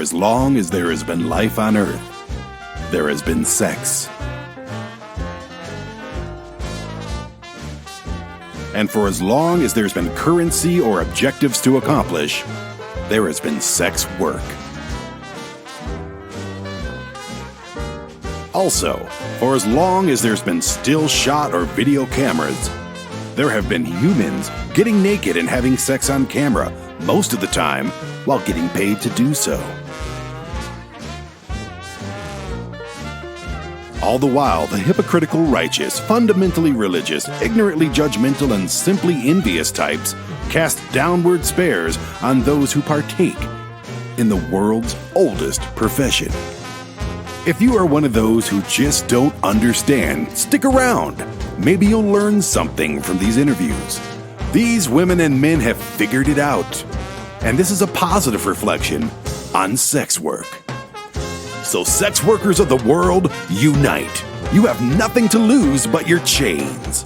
as long as there has been life on Earth, there has been sex. And for as long as there's been currency or objectives to accomplish, there has been sex work. Also, for as long as there's been still shot or video cameras, there have been humans getting naked and having sex on camera, most of the time, while getting paid to do so. All the while, the hypocritical righteous, fundamentally religious, ignorantly judgmental, and simply envious types cast downward stares on those who partake in the world's oldest profession. If you are one of those who just don't understand, stick around. Maybe you'll learn something from these interviews. These women and men have figured it out. And this is a positive reflection on sex work. So sex workers of the world, unite. You have nothing to lose but your chains.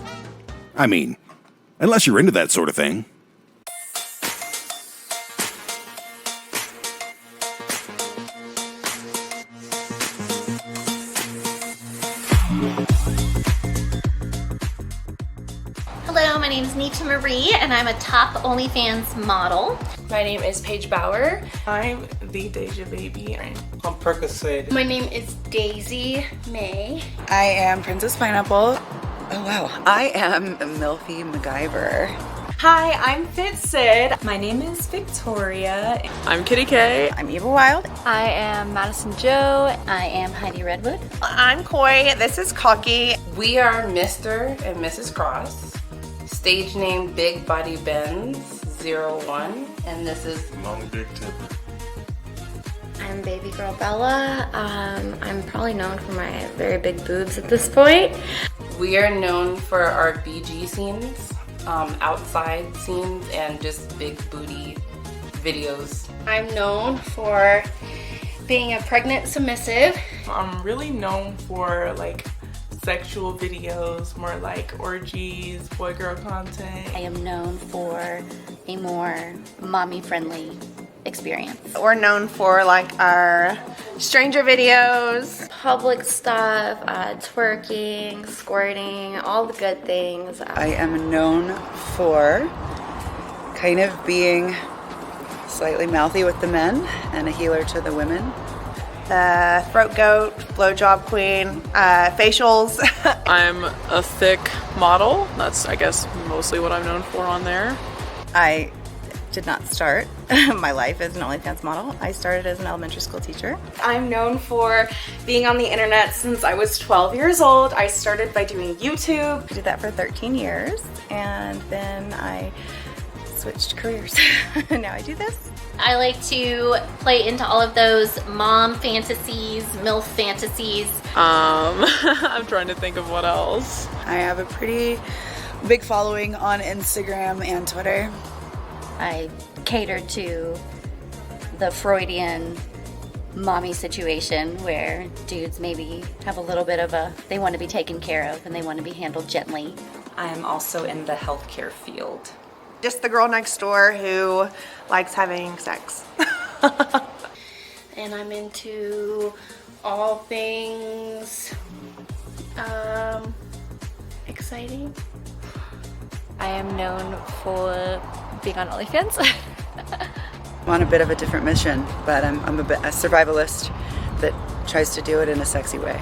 I mean, unless you're into that sort of thing. Hello, my name is Nita Marie, and I'm a top OnlyFans model. My name is Paige Bauer. I'm the Deja Baby. I'm Percocet. My name is Daisy May. I am Princess Pineapple. Oh wow. I am Milfy MacGyver. Hi, I'm Sid. My name is Victoria. I'm Kitty K. I'm Eva Wild. I am Madison Joe. I am Heidi Redwood. I'm Koi. This is Cocky. We are Mr. and Mrs. Cross. Stage name Big Body Benz 01, and this is Long Big Tipper. I'm Baby Girl Bella. I'm probably known for my very big boobs at this point. We are known for our BG scenes, outside scenes, and just big booty videos. I'm known for being a pregnant submissive. I'm really known for like sexual videos, more like orgies, boy girl content. I am known for a more mommy-friendly experience. We're known for like our stranger videos, Public stuff, twerking, squirting, all the good things. I am known for kind of being slightly mouthy with the men and a healer to the women. the throat goat, blowjob queen, facials. I'm a thick model. That's, I guess, mostly what I'm known for on there. I did not start my life as an OnlyFans model. I started as an elementary school teacher. I'm known for being on the internet since I was 12 years old. I started by doing YouTube. I did that for 13 years, and then I switched careers. Now I do this. I like to play into all of those mom fantasies, MILF fantasies. I'm trying to think of what else. I have a pretty big following on Instagram and Twitter. I cater to the Freudian mommy situation where dudes maybe have a little bit of they want to be taken care of and they want to be handled gently. I am also in the healthcare field. Just the girl next door who likes having sex. And I'm into all things exciting. I am known for being on OnlyFans. I'm on a bit of a different mission, but I'm a survivalist that tries to do it in a sexy way.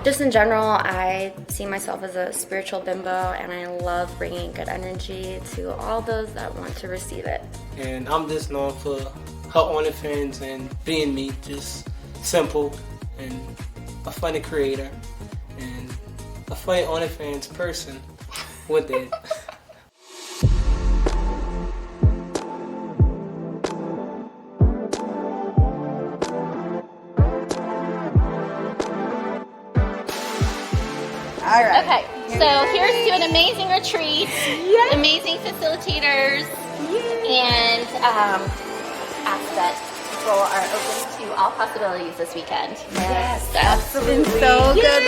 Just in general, I see myself as a spiritual bimbo, and I love bringing good energy to all those that want to receive it. And I'm just known for her OnlyFans and being me, just simple and a funny creator and a funny OnlyFans person with it. All right. Okay, so here's to an amazing retreat, amazing facilitators, and ask that people are open to all possibilities this weekend. Yes, so, absolutely. So good,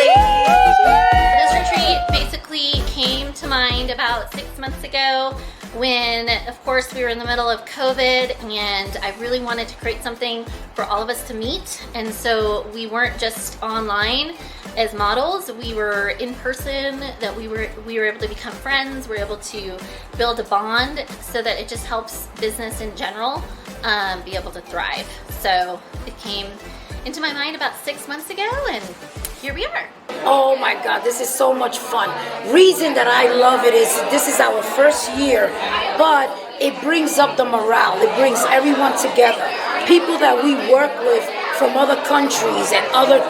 This retreat basically came to mind about 6 months ago when, of course, we were in the middle of COVID, and I really wanted to create something for all of us to meet. And so we weren't just online as models, we were in person, that we were able to become friends, we were able to build a bond so that it just helps business in general be able to thrive. So it came into my mind about 6 months ago, and here we are. Oh my God, this is so much fun. Reason that I love it is this is our first year, but it brings up the morale. It brings everyone together. People that we work with from other countries and other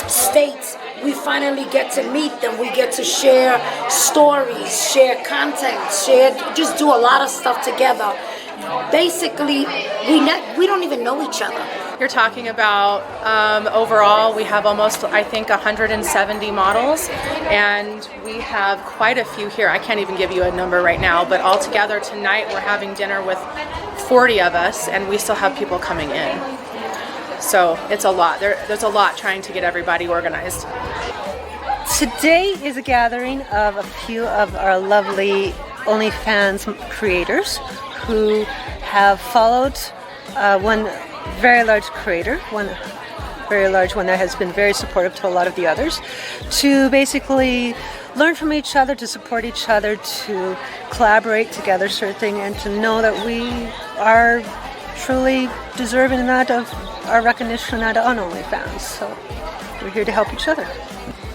states, we finally get to meet them. We get to share stories, share content, just do a lot of stuff together. Basically, we don't even know each other. You're talking about overall, we have almost, I think, 170 models, and we have quite a few here. I can't even give you a number right now, but altogether tonight we're having dinner with 40 of us, and we still have people coming in. So it's a lot. There's a lot trying to get everybody organized. Today is a gathering of a few of our lovely OnlyFans creators who have followed one very large creator, one very large one that has been very supportive to a lot of the others, to basically learn from each other, to support each other, to collaborate together, sort of thing, and to know that we are truly deserving that of our recognition on OnlyFans. So we're here to help each other.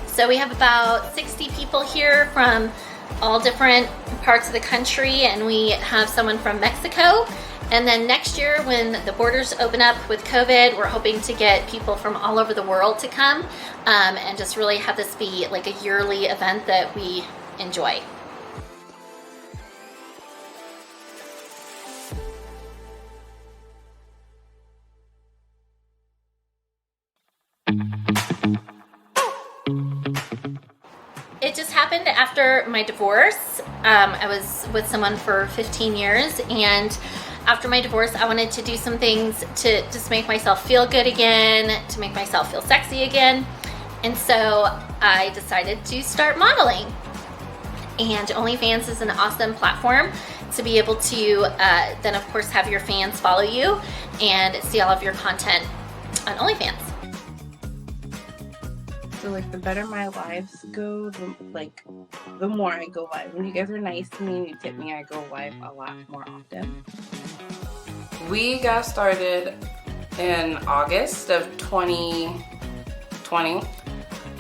So we have about 60 people here from all different parts of the country, and we have someone from Mexico. And then next year, when the borders open up with COVID, we're hoping to get people from all over the world to come and just really have this be like a yearly event that we enjoy. It just happened after my divorce. I was with someone for 15 years, and after my divorce, I wanted to do some things to just make myself feel good again, to make myself feel sexy again. And so I decided to start modeling. And OnlyFans is an awesome platform to be able to then, of course, have your fans follow you and see all of your content on OnlyFans. So like the better my lives go, the more I go live. When you guys are nice to me and you tip me, I go live a lot more often. We got started in August of 2020.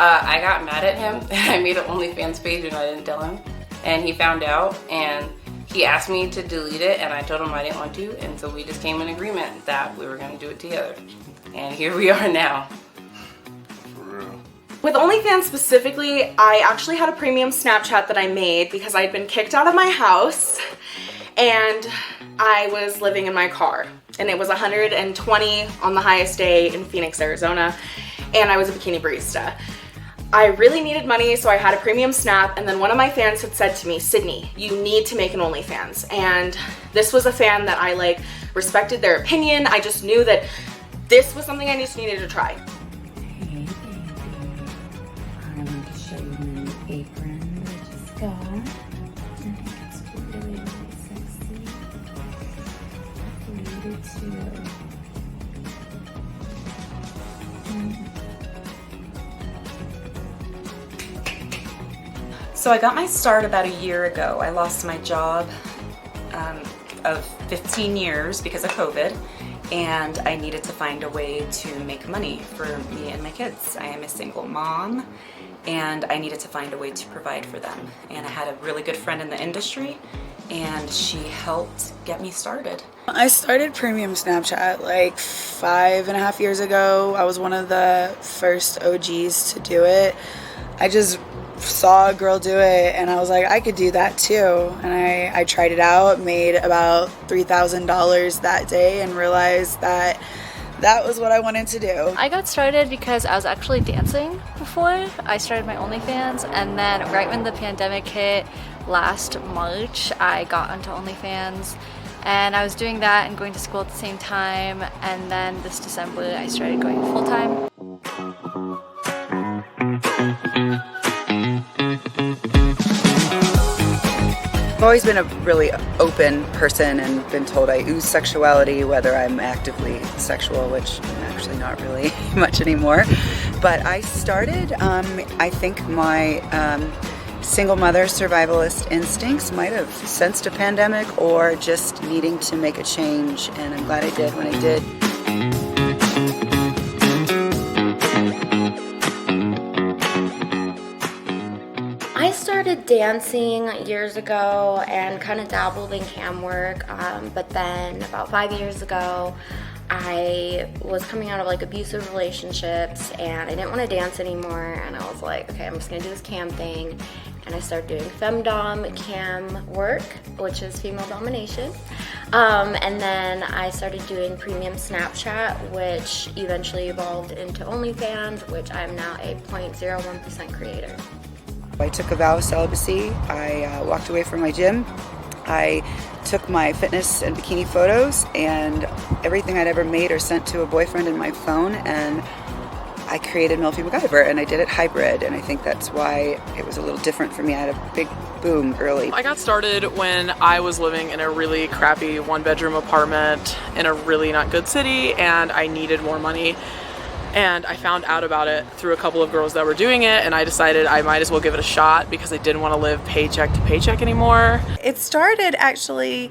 I got mad at him. I made an OnlyFans page and I didn't tell him. And he found out and he asked me to delete it, and I told him I didn't want to. And so we just came in agreement that we were going to do it together. And here we are now. With OnlyFans specifically, I actually had a premium Snapchat that I made because I had been kicked out of my house and I was living in my car. And it was 120 on the highest day in Phoenix, Arizona, and I was a bikini barista. I really needed money, so I had a premium Snap, and then one of my fans had said to me, Sydney, you need to make an OnlyFans. And this was a fan that I respected their opinion. I just knew that this was something I just needed to try. So I got my start about a year ago. I lost my job of 15 years because of COVID, and I needed to find a way to make money for me and my kids. I am a single mom, and I needed to find a way to provide for them. And I had a really good friend in the industry, and she helped get me started. I started premium Snapchat like 5.5 years ago. I was one of the first OGs to do it. I just saw a girl do it and I was like, I could do that too. And I tried it out, made about $3,000 that day, and realized that that was what I wanted to do. I got started because I was actually dancing before. I started my OnlyFans, and then right when the pandemic hit last March, I got onto OnlyFans, and I was doing that and going to school at the same time, and then this December I started going full-time. always been a really open person and been told I ooze sexuality, whether I'm actively sexual, which I'm actually not really much anymore. But I started, I think my single mother survivalist instincts might have sensed a pandemic or just needing to make a change, and I'm glad I did when I did. I started dancing years ago and kind of dabbled in cam work, but then about 5 years ago I was coming out of like abusive relationships and I didn't want to dance anymore, and I was like, okay, I'm just gonna do this cam thing, and I started doing femdom cam work, which is female domination, and then I started doing premium Snapchat, which eventually evolved into OnlyFans, which I'm now a 0.01% creator. I took a vow of celibacy. I walked away from my gym. I took my fitness and bikini photos and everything I'd ever made or sent to a boyfriend in my phone, and I created Milfy MacGyver, and I did it hybrid, and I think that's why it was a little different for me. I had a big boom early. I got started when I was living in a really crappy one-bedroom apartment in a really not good city, and I needed more money. And I found out about it through a couple of girls that were doing it, and I decided I might as well give it a shot because I didn't want to live paycheck to paycheck anymore. It started actually,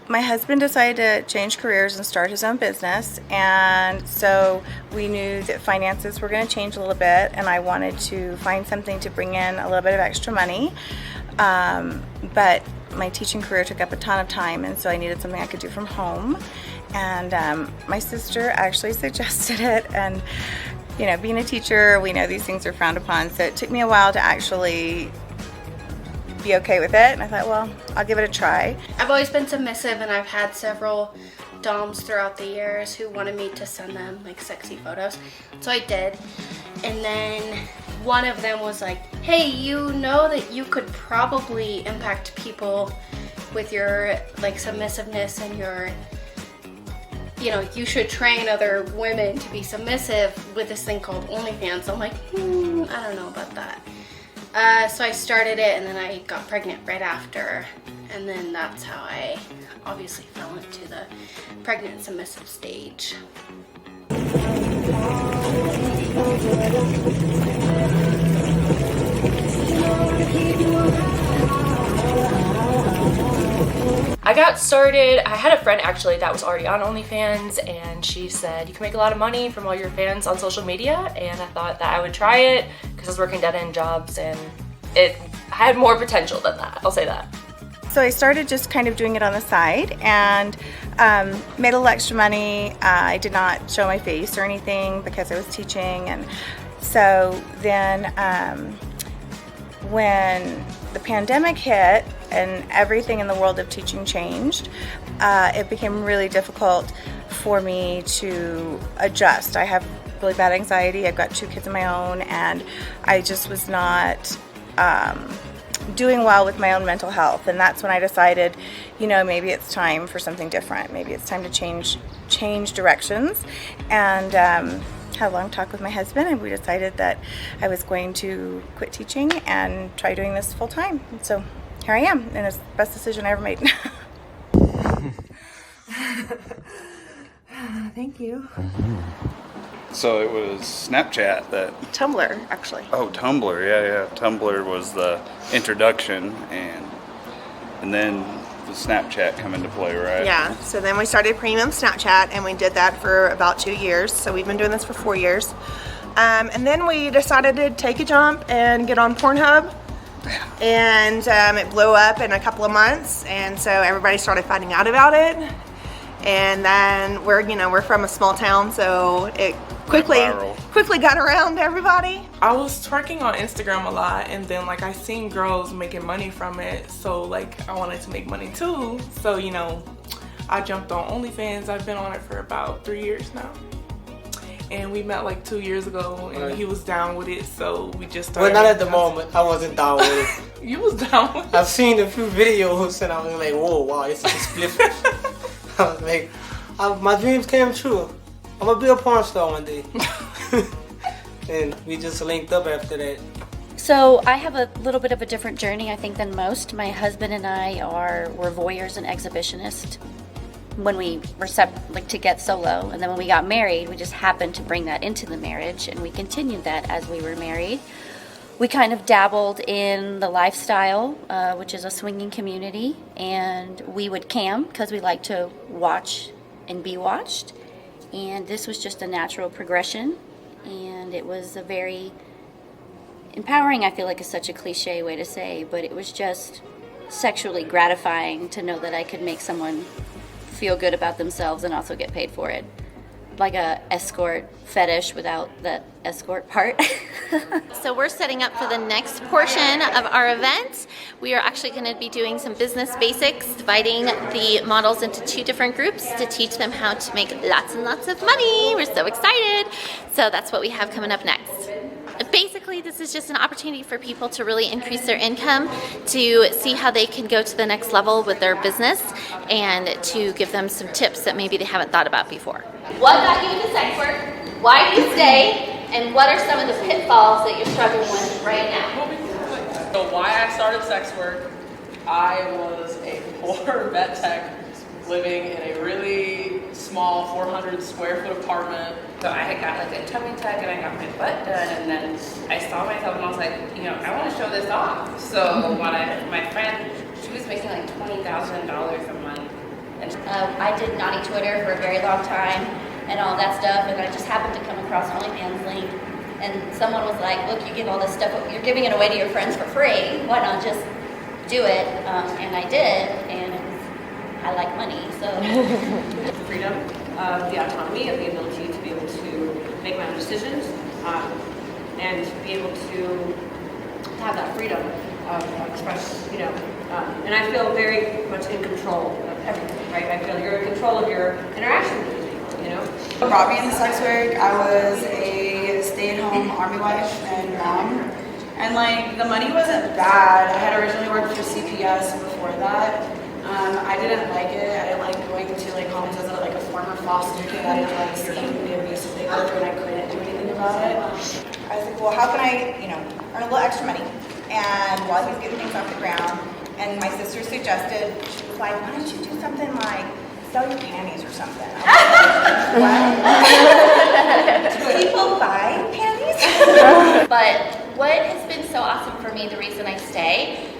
my husband decided to change careers and start his own business, and so we knew that finances were going to change a little bit, and I wanted to find something to bring in a little bit of extra money, but my teaching career took up a ton of time, and so I needed something I could do from home. And my sister actually suggested it, and you know, being a teacher, we know these things are frowned upon, so it took me a while to actually be okay with it, and I thought, well, I'll give it a try. I've always been submissive, and I've had several doms throughout the years who wanted me to send them like sexy photos, so I did. And then one of them was like, hey, you know that you could probably impact people with your like submissiveness and your, you know, you should train other women to be submissive with this thing called OnlyFans. I'm like, I don't know about that. So I started it, and then I got pregnant right after, and then that's how I obviously fell into the pregnant submissive stage. I got started, I had a friend actually that was already on OnlyFans, and she said you can make a lot of money from all your fans on social media, and I thought that I would try it because I was working dead-end jobs and it had more potential than that, I'll say that. So I started just kind of doing it on the side and made a little extra money. I did not show my face or anything because I was teaching, and so then when the pandemic hit and everything in the world of teaching changed, it became really difficult for me to adjust. I have really bad anxiety. I've got 2 kids of my own, and I just was not doing well with my own mental health, and that's when I decided, you know, maybe it's time for something different. Maybe it's time to change directions, and had a long talk with my husband, and we decided that I was going to quit teaching and try doing this full time. So here I am, and it's the best decision I ever made. Thank you. So it was Snapchat that... Tumblr, actually. Oh, Tumblr, yeah. Tumblr was the introduction, and then the Snapchat come into play, right? Yeah, so then we started premium Snapchat, and we did that for about 2 years. So we've been doing this for 4 years. And then we decided to take a jump and get on Pornhub. And it blew up in a couple of months, and so everybody started finding out about it. And then we're from a small town, so it quickly got around to everybody. I was twerking on Instagram a lot, and then like I seen girls making money from it, so like I wanted to make money too. So I jumped on OnlyFans. I've been on it for about 3 years now. And we met like 2 years ago, and he was down with it, so we just started. Well, not at the moment. I wasn't down with it. You was down with it? I've seen a few videos, and I was like, whoa, wow, this is spliff. I was like, my dreams came true. I'm gonna be a porn star one day. And we just linked up after that. So I have a little bit of a different journey, I think, than most. My husband and I were voyeurs and exhibitionists when we were to get solo, and then when we got married, we just happened to bring that into the marriage, and we continued that as we were married. We kind of dabbled in the lifestyle, which is a swinging community, and we would cam because we like to watch and be watched, and this was just a natural progression, and it was a very empowering, I feel like is such a cliche way to say, but it was just sexually gratifying to know that I could make someone feel good about themselves and also get paid for it. Like a escort fetish without that escort part. So we're setting up for the next portion of our event. We are actually going to be doing some business basics, dividing the models into 2 different groups to teach them how to make lots and lots of money. We're so excited. So that's what we have coming up next. Basically, this is just an opportunity for people to really increase their income, to see how they can go to the next level with their business, and to give them some tips that maybe they haven't thought about before. What got you into sex work? Why do you stay? And what are some of the pitfalls that you're struggling with right now? So why I started sex work, I was a poor vet tech living in a really small 400 square foot apartment. So I had got like a tummy tuck and I got my butt done, and then I saw myself and I was like, I want to show this off. So my friend, she was making like $20,000 a month. And I did naughty Twitter for a very long time and all that stuff, and I just happened to come across OnlyFans link, and someone was like, look, you give all this stuff, you're giving it away to your friends for free, why not just do it? And I did, and I like money, so. The freedom of the autonomy, of the ability to be able to make my own decisions, and be able to have that freedom of expression, and I feel very much in control of everything, right? I feel you're in control of your interaction with these people, What brought me into sex work, I was a stay-at-home army wife and mom, and the money wasn't bad. I had originally worked for CPS before that. I didn't like it. I didn't like going to homes as a former foster kid. I didn't like seeing the abuse that they go through, and I couldn't do anything about it. I was like, well, how can I, earn a little extra money? And while he was getting things off the ground, and my sister suggested, she was like, why don't you do something like sell your panties or something? I was like, what? Do people buy panties? But what has been so awesome for me, the reason I stay,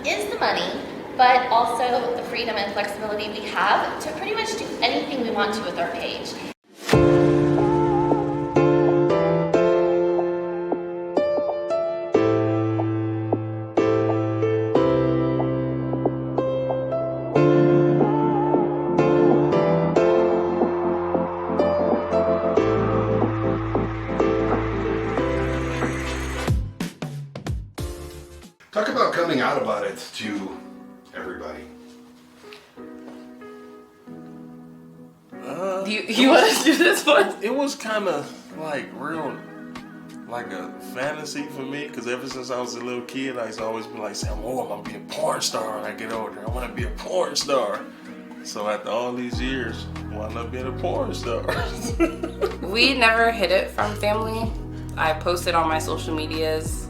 is the money, but also the freedom and flexibility we have to pretty much do anything we want to with our page. Talk about coming out about it to everybody. You want to do this one? It was kind of real, a fantasy for me, because ever since I was a little kid, I used to always be saying, I'm going to be a porn star when I get older. I want to be a porn star. So after all these years, why not being a porn star? We never hid it from family. I posted on my social medias.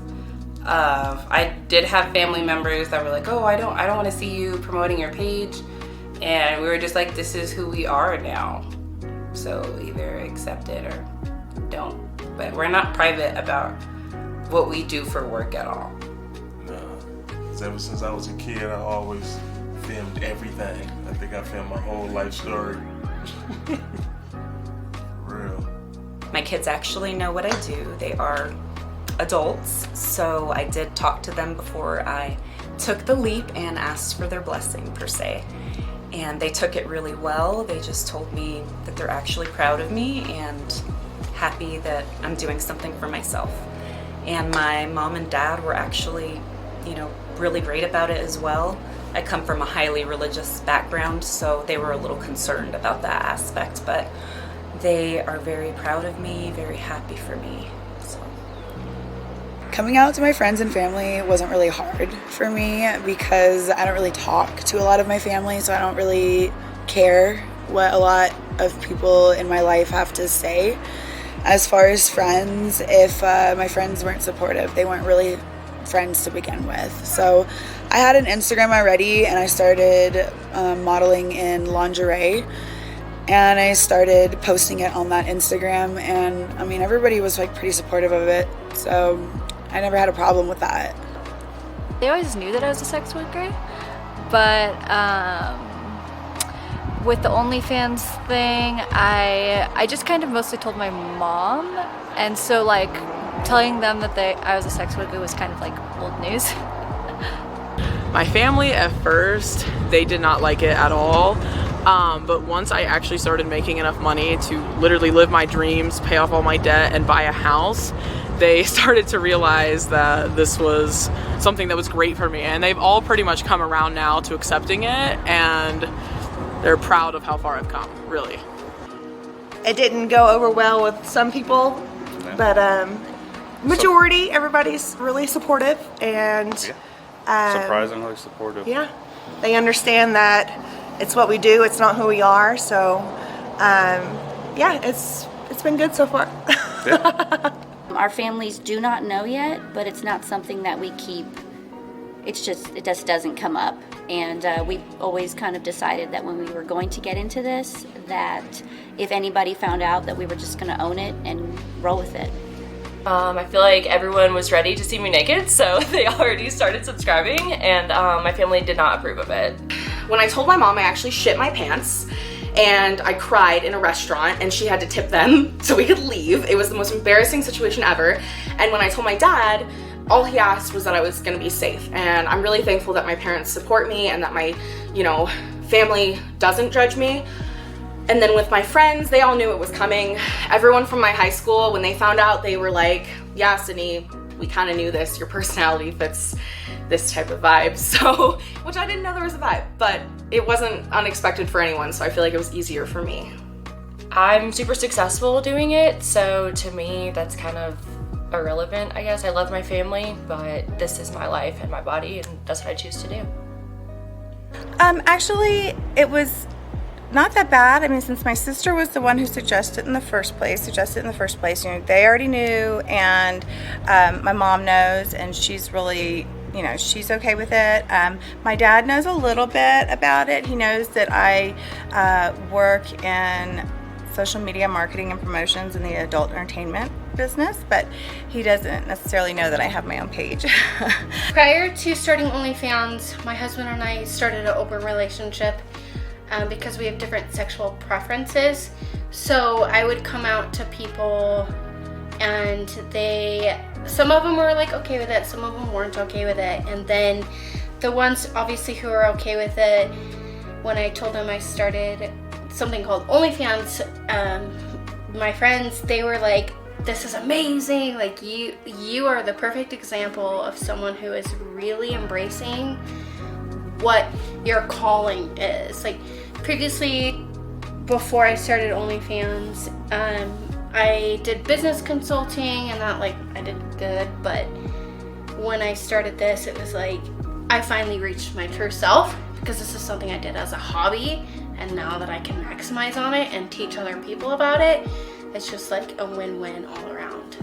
I did have family members that were like, oh, I don't want to see you promoting your page. And we were just like, this is who we are now. So either accept it or don't. But we're not private about what we do for work at all. No, because ever since I was a kid, I always filmed everything. I think I filmed my whole life story. Real. My kids actually know what I do. They are adults, so I did talk to them before I took the leap and asked for their blessing, per se. And they took it really well. They just told me that they're actually proud of me and happy that I'm doing something for myself. And my mom and dad were actually, really great about it as well. I come from a highly religious background, so they were a little concerned about that aspect, but they are very proud of me, very happy for me. Coming out to my friends and family wasn't really hard for me because I don't really talk to a lot of my family, so I don't really care what a lot of people in my life have to say. As far as friends, if my friends weren't supportive, they weren't really friends to begin with. So I had an Instagram already, and I started modeling in lingerie, and I started posting it on that Instagram, and I mean, everybody was like pretty supportive of it, so I never had a problem with that. They always knew that I was a sex worker, but with the OnlyFans thing, I just kind of mostly told my mom, and so like telling them that I was a sex worker was kind of like old news. My family at first, they did not like it at all. But once I actually started making enough money to literally live my dreams, pay off all my debt, and buy a house, they started to realize that this was something that was great for me. And they've all pretty much come around now to accepting it, and they're proud of how far I've come, really. It didn't go over well with some people, but majority, everybody's really supportive, and surprisingly supportive. Yeah, they understand that it's what we do, it's not who we are, so yeah, it's been good so far. Our families do not know yet, but it's not something that we keep. It just doesn't come up. And we've always kind of decided that when we were going to get into this, that if anybody found out, that we were just going to own it and roll with it. I feel like everyone was ready to see me naked, so they already started subscribing, and my family did not approve of it. When I told my mom, I actually shit my pants, and I cried in a restaurant, and she had to tip them so we could leave. It was the most embarrassing situation ever. And when I told my dad, all he asked was that I was gonna be safe. And I'm really thankful that my parents support me and that my, family doesn't judge me. And then with my friends, they all knew it was coming. Everyone from my high school, when they found out, they were like, yeah, Sydney, we kind of knew this. Your personality fits this type of vibe. So, which I didn't know there was a vibe, but it wasn't unexpected for anyone. So I feel like it was easier for me. I'm super successful doing it, so to me, that's kind of irrelevant, I guess. I love my family, but this is my life and my body, and that's what I choose to do. Actually, it was not that bad. I mean, since my sister was the one who suggested in the first place, they already knew, and my mom knows, and she's really, she's okay with it. My dad knows a little bit about it. He knows that I work in social media marketing and promotions in the adult entertainment business, but he doesn't necessarily know that I have my own page. Prior to starting OnlyFans, my husband and I started an open relationship because we have different sexual preferences. So I would come out to people, and some of them were like okay with it, some of them weren't okay with it. And then the ones obviously who were okay with it, when I told them I started something called OnlyFans, my friends, they were like, this is amazing, like you are the perfect example of someone who is really embracing what your calling is. Like previously, before I started OnlyFans, I did business consulting, and that I did good, but when I started this, it was like I finally reached my true self, because this is something I did as a hobby, and now that I can maximize on it and teach other people about it, it's just like a win-win all around.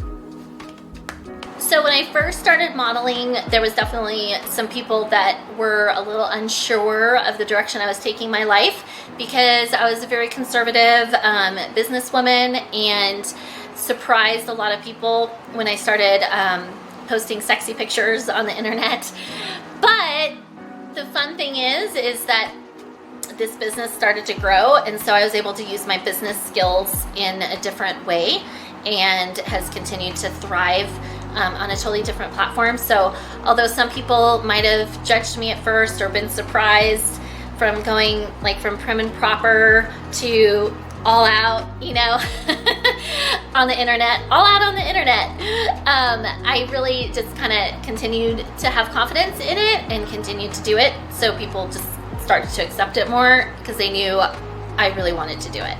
So when I first started modeling, there was definitely some people that were a little unsure of the direction I was taking my life, because I was a very conservative businesswoman, and surprised a lot of people when I started posting sexy pictures on the internet. But the fun thing is that this business started to grow, and so I was able to use my business skills in a different way, and has continued to thrive on a totally different platform. So although some people might have judged me at first or been surprised from going from prim and proper to all out, on the internet, I really just kind of continued to have confidence in it and continued to do it. So people just started to accept it more because they knew I really wanted to do it.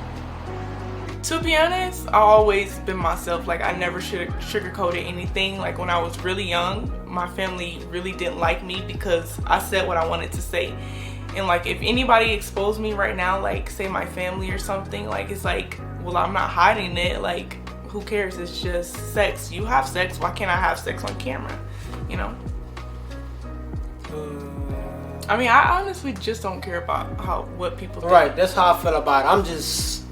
To be honest, I always been myself. I never sugarcoated anything. When I was really young, my family really didn't like me because I said what I wanted to say. And if anybody exposed me right now, say my family or something, it's well, I'm not hiding it. who cares? It's just sex. You have sex. Why can't I have sex on camera? You know? I mean, I honestly just don't care about what people think. Right, that's how I feel about it.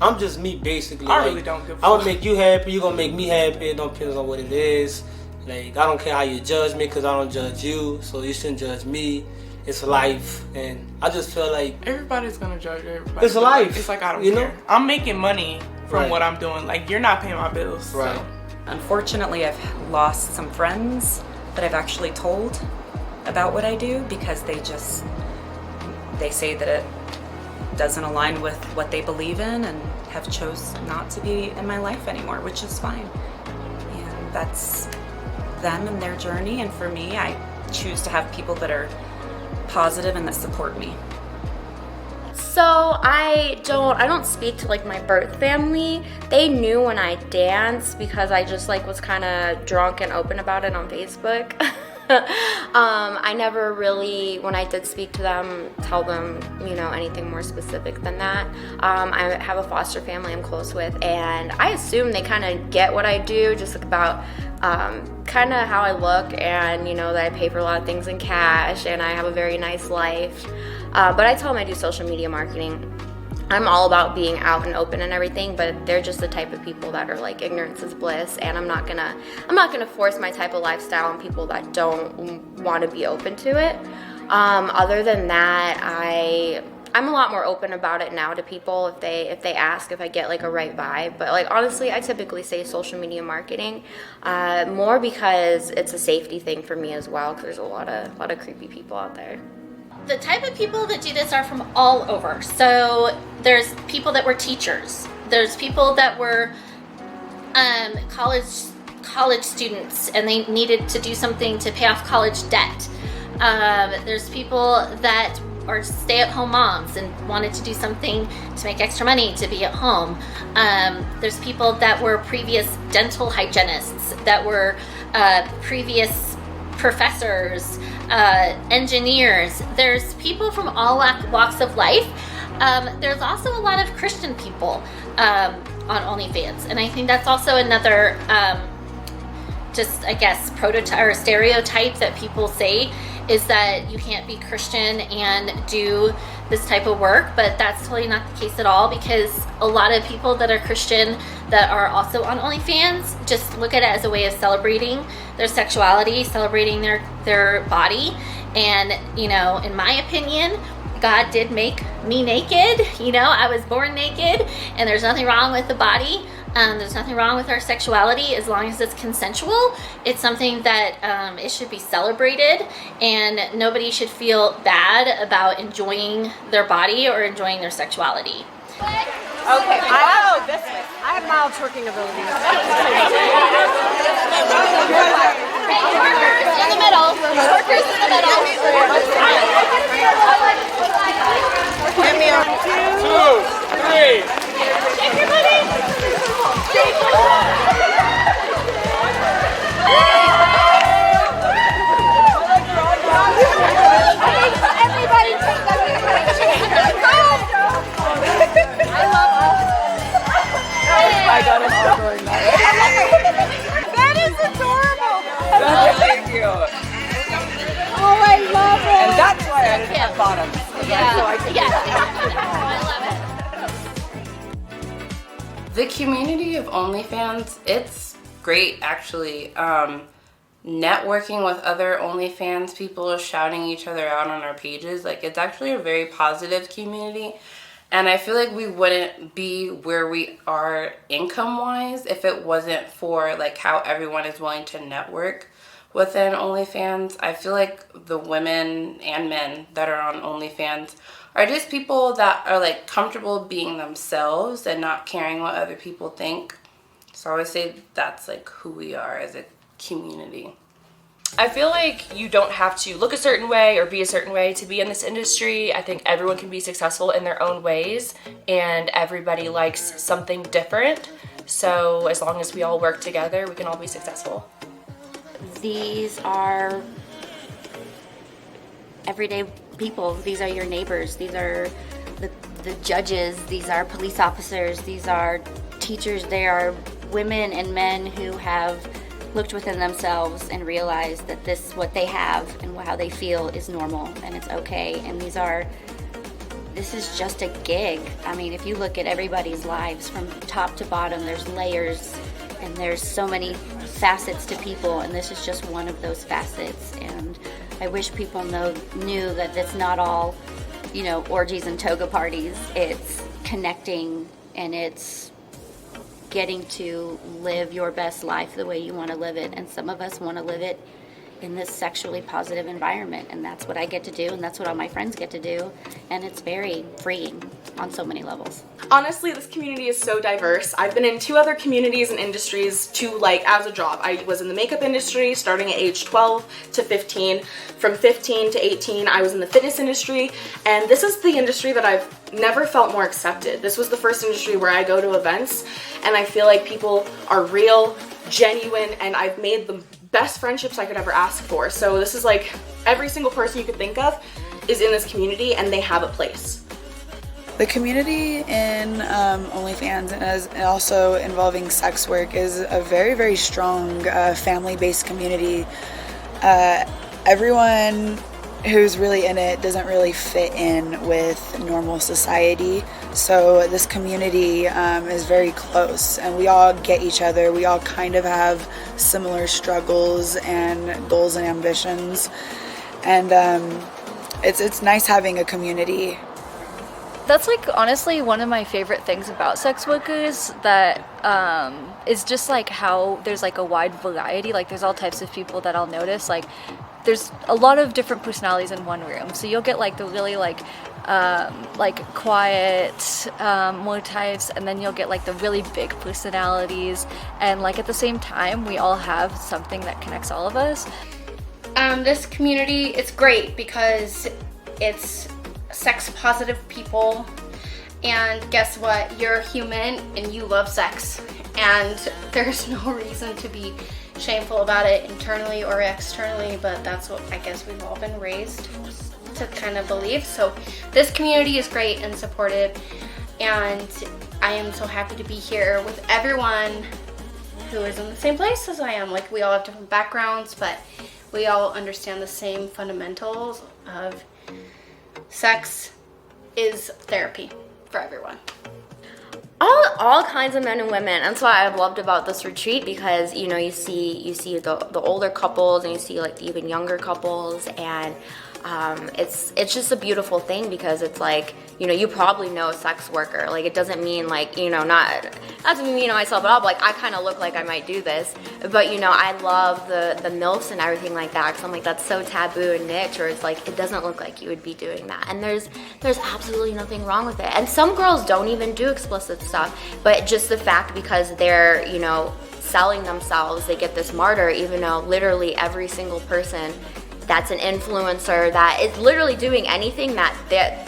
I'm just me, basically. I really don't give a I would fuck. make you happy, you gonna make me happy. It don't depend on what it is. Like, I don't care how you judge me, because I don't judge you, so you shouldn't judge me. It's life, and I just feel like everybody's gonna judge everybody. It's life. It's like, I don't you care. know? I'm making money from Right. what I'm doing. Like, you're not paying my bills. Right. So. Unfortunately, I've lost some friends that I've actually told about what I do because they say that it doesn't align with what they believe in and have chose not to be in my life anymore, which is fine. And that's them and their journey. And for me, I choose to have people that are positive and that support me. So I don't speak to like my birth family. They knew when I danced because I just like was kind of drunk and open about it on Facebook. I never really, when I did speak to them, tell them, you know, anything more specific than that. I have a foster family I'm close with, and I assume they kind of get what I do, just about kind of how I look, and, you know, that I pay for a lot of things in cash, and I have a very nice life. But I tell them I do social media marketing. I'm all about being out and open and everything, but they're just the type of people that are like, ignorance is bliss, and I'm not gonna force my type of lifestyle on people that don't want to be open to it. Other than that, I'm a lot more open about it now to people if they ask if I get like a right vibe. But like honestly, I typically say social media marketing, more because it's a safety thing for me as well, because there's a lot of creepy people out there. The type of people that do this are from all over. So there's people that were teachers. There's people that were college students, and they needed to do something to pay off college debt. There's people that are stay-at-home moms and wanted to do something to make extra money to be at home. There's people that were previous dental hygienists, that were previous professors, engineers. There's people from all walks of life. There's also a lot of Christian people on OnlyFans, and I think that's also another just, I guess, prototype or stereotype that people say, is that you can't be Christian and do this type of work, but that's totally not the case at all, because a lot of people that are Christian that are also on OnlyFans just look at it as a way of celebrating their sexuality, celebrating their body. And, you know, in my opinion, God did make me naked. You know, I was born naked, and there's nothing wrong with the body. There's nothing wrong with our sexuality as long as it's consensual. It's something that it should be celebrated, and nobody should feel bad about enjoying their body or enjoying their sexuality. Okay, this way. I have mild twerking abilities. Twerkers in the middle. Twerkers in the middle. Give me a 2, 3. Shake your booty. Everybody take that away. I love all. I got it all going on. That is adorable. That's really cute. Oh, I love it. And that's why I didn't have bottoms. I love it. The community of OnlyFans, it's great actually. Networking with other OnlyFans people, shouting each other out on our pages, like, it's actually a very positive community. And I feel like we wouldn't be where we are income-wise if it wasn't for like how everyone is willing to network within OnlyFans. I feel like the women and men that are on OnlyFans are just people that are like comfortable being themselves and not caring what other people think. So I would say that's like who we are as a community. I feel like you don't have to look a certain way or be a certain way to be in this industry. I think everyone can be successful in their own ways, and everybody likes something different. So as long as we all work together, we can all be successful. These are everyday people. These are your neighbors. These are the judges. These are police officers. These are teachers. They are women and men who have looked within themselves and realized that what they have and how they feel is normal and it's okay. And this is just a gig. I mean, if you look at everybody's lives from top to bottom, there's layers and there's so many facets to people, and this is just one of those facets. And I wish people knew that it's not all, orgies and toga parties. It's connecting, and it's getting to live your best life the way you want to live it. And some of us want to live it in this sexually positive environment, and that's what I get to do, and that's what all my friends get to do, and it's very freeing on so many levels. Honestly, this community is so diverse. I've been in 2 other communities and industries as a job. I was in the makeup industry starting at age 12 to 15. From 15 to 18, I was in the fitness industry, and this is the industry that I've never felt more accepted. This was the first industry where I go to events, and I feel like people are real, genuine, and I've made the best friendships I could ever ask for. So this is like every single person you could think of is in this community, and they have a place. The community in OnlyFans and also involving sex work is a very, very strong family-based community. Everyone who's really in it doesn't really fit in with normal society. So this community is very close, and we all get each other. We all kind of have similar struggles and goals and ambitions. And it's nice having a community. That's like honestly one of my favorite things about sex workers, that is just like how there's like a wide variety. Like there's all types of people that I'll notice. Like there's a lot of different personalities in one room. So you'll get like the really like quiet more types, and then you'll get like the really big personalities. And like at the same time, we all have something that connects all of us. This community, it's great because it's sex positive people, and guess what, you're human and you love sex, and there's no reason to be shameful about it internally or externally, but that's what I guess we've all been raised to kind of believe. So this community is great and supportive, and I am so happy to be here with everyone who is in the same place as I am. Like we all have different backgrounds, but we all understand the same fundamentals of sex is therapy for everyone. All kinds of men and women. That's what I've loved about this retreat, because you see the older couples, and you see like the even younger couples, and it's just a beautiful thing, because it's like, you probably know a sex worker. Like it doesn't mean like, not to me, myself at all, but like I kind of look like I might do this, but I love the MILFs and everything like that, because I'm like, that's so taboo and niche, or it's like, it doesn't look like you would be doing that, and there's absolutely nothing wrong with it. And some girls don't even do explicit stuff, but just the fact, because they're selling themselves, they get this martyr, even though literally every single person that's an influencer that is literally doing anything that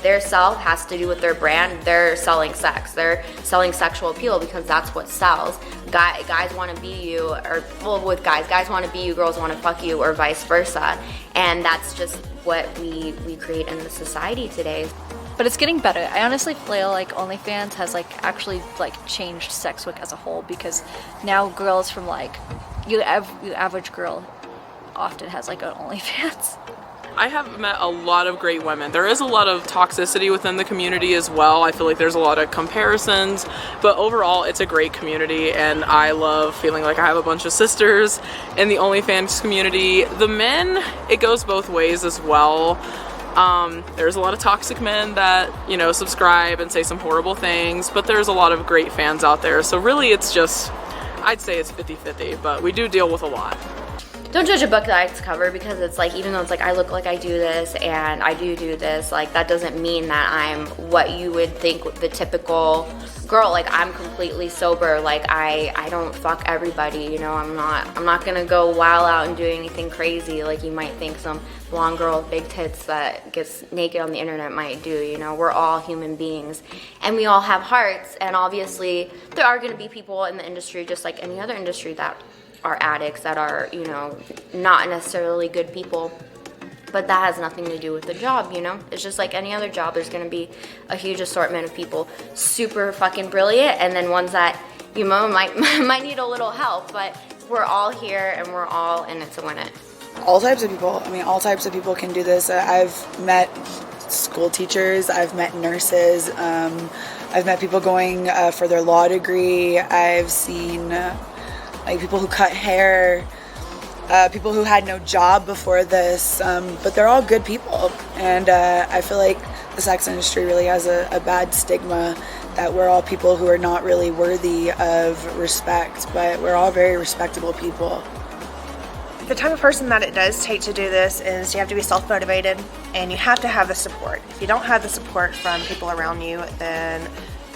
their self has to do with their brand, they're selling sex. They're selling sexual appeal, because that's what sells. Guys want to be you, with guys want to be you, girls want to fuck you, or vice versa. And that's just what we create in the society today. But it's getting better. I honestly feel like OnlyFans has like actually like changed sex work as a whole, because now girls from like your average girl often has like an OnlyFans. I have met a lot of great women. There is a lot of toxicity within the community as well. I feel like there's a lot of comparisons, but overall it's a great community, and I love feeling like I have a bunch of sisters in the OnlyFans community. The men, it goes both ways as well. There's a lot of toxic men that, subscribe and say some horrible things, but there's a lot of great fans out there. So really it's just, I'd say it's 50-50, but we do deal with a lot. Don't judge a book by its cover, because it's like, even though it's like I look like I do this and I do this, like that doesn't mean that I'm what you would think the typical girl. Like I'm completely sober. Like I don't fuck everybody, I'm not gonna go wild out and do anything crazy like you might think some blonde girl with big tits that gets naked on the internet might do. We're all human beings, and we all have hearts, and obviously there are gonna be people in the industry, just like any other industry, that are addicts, that are, not necessarily good people, but that has nothing to do with the job, It's just like any other job. There's gonna be a huge assortment of people super fucking brilliant, and then ones that, you might need a little help, but we're all here and we're all in it to win it. All types of people. I mean, all types of people can do this. I've met school teachers, I've met nurses, I've met people going for their law degree. I've seen like people who cut hair, people who had no job before this, but they're all good people. And I feel like the sex industry really has a bad stigma that we're all people who are not really worthy of respect, but we're all very respectable people. The type of person that it does take to do this is you have to be self-motivated and you have to have the support. If you don't have the support from people around you, then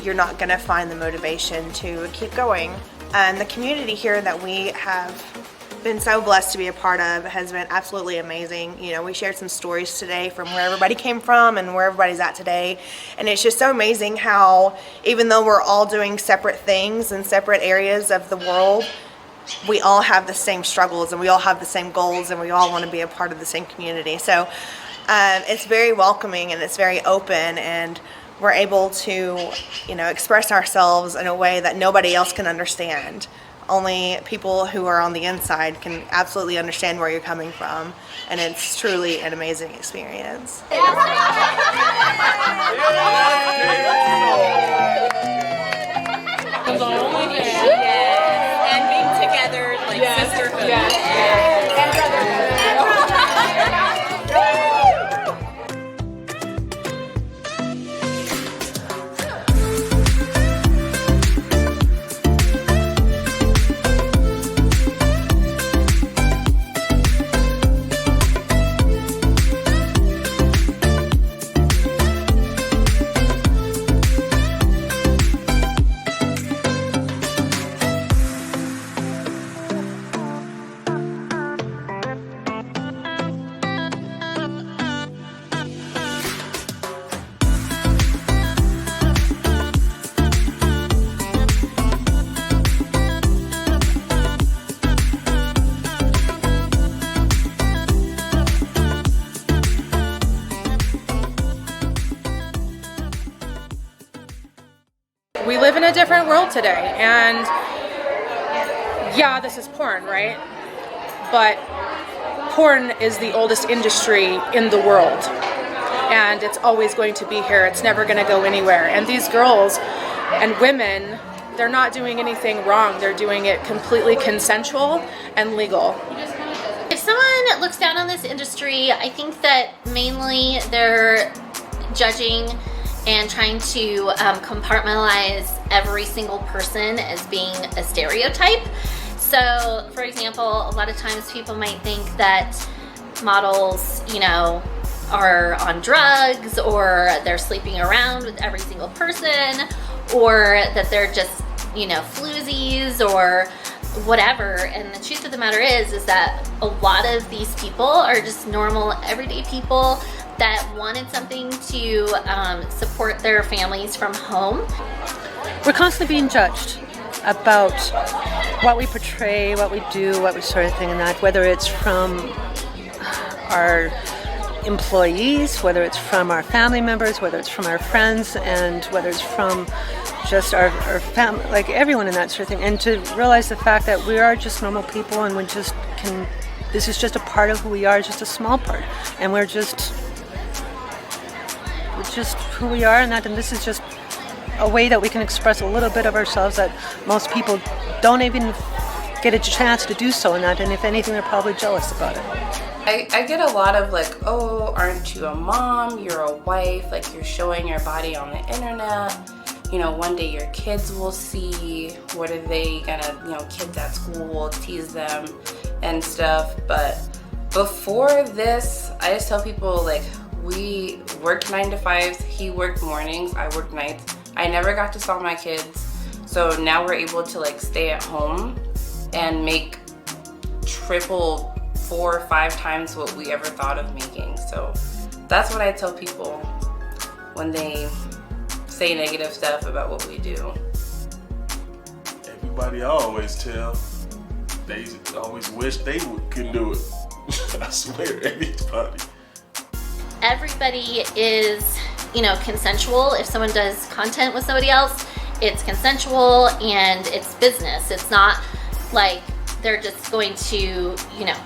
you're not going to find the motivation to keep going. And the community here that we have been so blessed to be a part of has been absolutely amazing. You know, we shared some stories today from where everybody came from and where everybody's at today. And it's just so amazing how even though we're all doing separate things in separate areas of the world, we all have the same struggles and we all have the same goals and we all want to be a part of the same community. So it's very welcoming and it's very open, and we're able to, you know, express ourselves in a way that nobody else can understand. Only people who are on the inside can absolutely understand where you're coming from, and it's truly an amazing experience. And being together, like sisterhood. And brotherhood. We live in a different world today, and yeah, this is porn, right? But porn is the oldest industry in the world, and it's always going to be here. It's never going to go anywhere. And these girls and women, they're not doing anything wrong. They're doing it completely consensual and legal. If someone looks down on this industry, I think that mainly they're judging and trying to compartmentalize every single person as being a stereotype. So, for example, a lot of times people might think that models, you know, are on drugs, or they're sleeping around with every single person, or that they're just, you know, floozies or whatever. And the truth of the matter is that a lot of these people are just normal, everyday people that wanted something to support their families from home. We're constantly being judged about what we portray, what we do, what we sort of thing, and that, whether it's from our employees, whether it's from our family members, whether it's from our friends, and whether it's from just our family, like everyone in that sort of thing. And to realize the fact that we are just normal people, and we just can, this is just a part of who we are, just a small part, and we're just who we are, and this is just a way that we can express a little bit of ourselves that most people don't even get a chance to do so, and if anything, they're probably jealous about it. I get a lot of like, oh, aren't you a mom? You're a wife, like you're showing your body on the internet. You know, one day your kids will see. What are they gonna, you know, kids at school will tease them and stuff. But before this, I just tell people, like, we worked 9 to 5s. He worked mornings, I worked nights. I never got to saw my kids. So now we're able to like stay at home and make triple, 4 or 5 times what we ever thought of making. So that's what I tell people when they say negative stuff about what we do. Everybody I always tell, they always wish they could do it. I swear, everybody. Everybody is, you know, consensual if someone does content with somebody else, it's consensual and it's business. It's not like they're just going to, you know,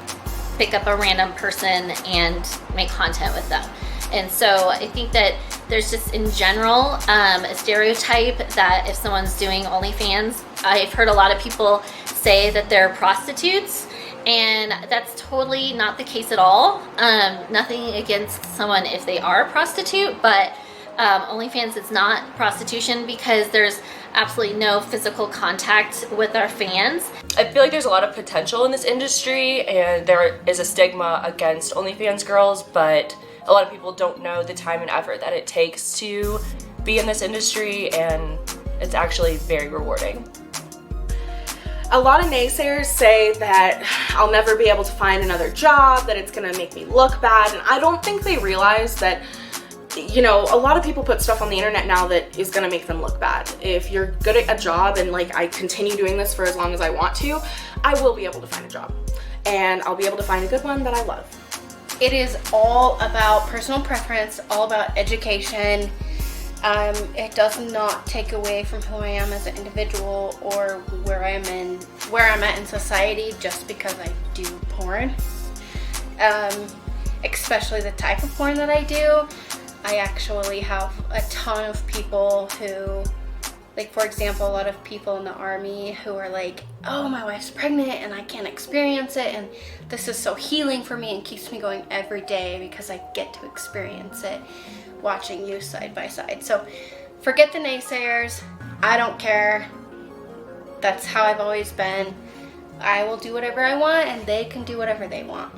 pick up a random person and make content with them. And so I think that there's just in general a stereotype that if someone's doing OnlyFans, I've heard a lot of people say that they're prostitutes, and that's totally not the case at all. Nothing against someone if they are a prostitute, but OnlyFans is not prostitution because there's absolutely no physical contact with our fans. I feel like there's a lot of potential in this industry, and there is a stigma against OnlyFans girls, but a lot of people don't know the time and effort that it takes to be in this industry, and it's actually very rewarding. A lot of naysayers say that I'll never be able to find another job, that it's gonna make me look bad, and I don't think they realize that, you know, a lot of people put stuff on the internet now that is gonna make them look bad. If you're good at a job and like I continue doing this for as long as I want to, I will be able to find a job, and I'll be able to find a good one that I love. It is all about personal preference, all about education. It does not take away from who I am as an individual or where I'm at in society just because I do porn. Especially the type of porn that I do. I actually have a ton of people who, like for example, a lot of people in the army who are like, oh, my wife's pregnant and I can't experience it, and this is so healing for me and keeps me going every day because I get to experience it watching you side by side. So forget the naysayers. I don't care. That's how I've always been. I will do whatever I want and they can do whatever they want.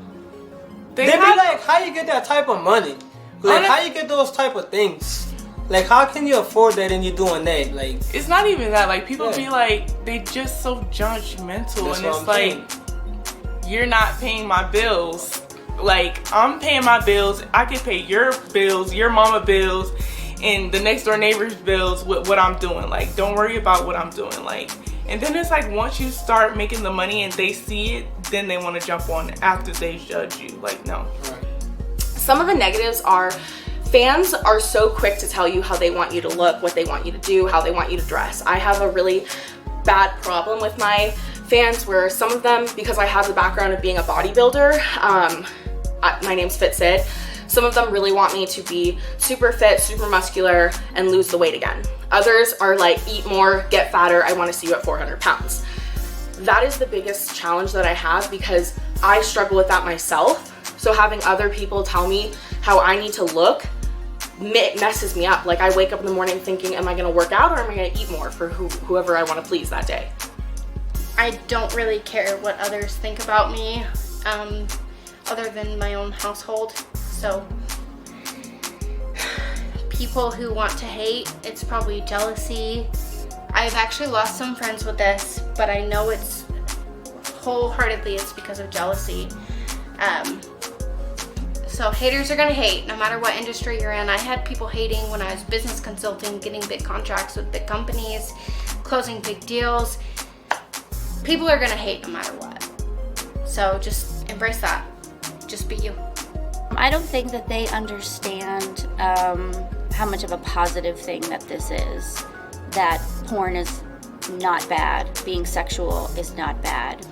They be like, how you get that type of money? Like, how you get those type of things? Like, how can you afford that and you're doing that? Like, it's not even that. Like, people be like, they just so judgmental. That's and what it's I'm like, saying. You're not paying my bills. Like, I'm paying my bills. I can pay your bills, your mama bills, and the next door neighbor's bills with what I'm doing. Like, don't worry about what I'm doing. Like, and then it's like, once you start making the money and they see it, then they want to jump on after they judge you. Like, no. Some of the negatives are fans are so quick to tell you how they want you to look, what they want you to do, how they want you to dress. I have a really bad problem with my fans where some of them, because I have the background of being a bodybuilder, my name's Fit Sid, some of them really want me to be super fit, super muscular, and lose the weight again. Others are like, eat more, get fatter, I want to see you at 400 pounds. That is the biggest challenge that I have because I struggle with that myself. So having other people tell me how I need to look messes me up. Like, I wake up in the morning thinking, am I gonna work out or am I gonna eat more for whoever I wanna please that day? I don't really care what others think about me, other than my own household. So people who want to hate, it's probably jealousy. I've actually lost some friends with this, but I know it's wholeheartedly it's because of jealousy. So haters are gonna hate no matter what industry you're in. I had people hating when I was business consulting, getting big contracts with big companies, closing big deals. People are gonna hate no matter what. So just embrace that. Just be you. I don't think that they understand how much of a positive thing that this is. That porn is not bad. Being sexual is not bad.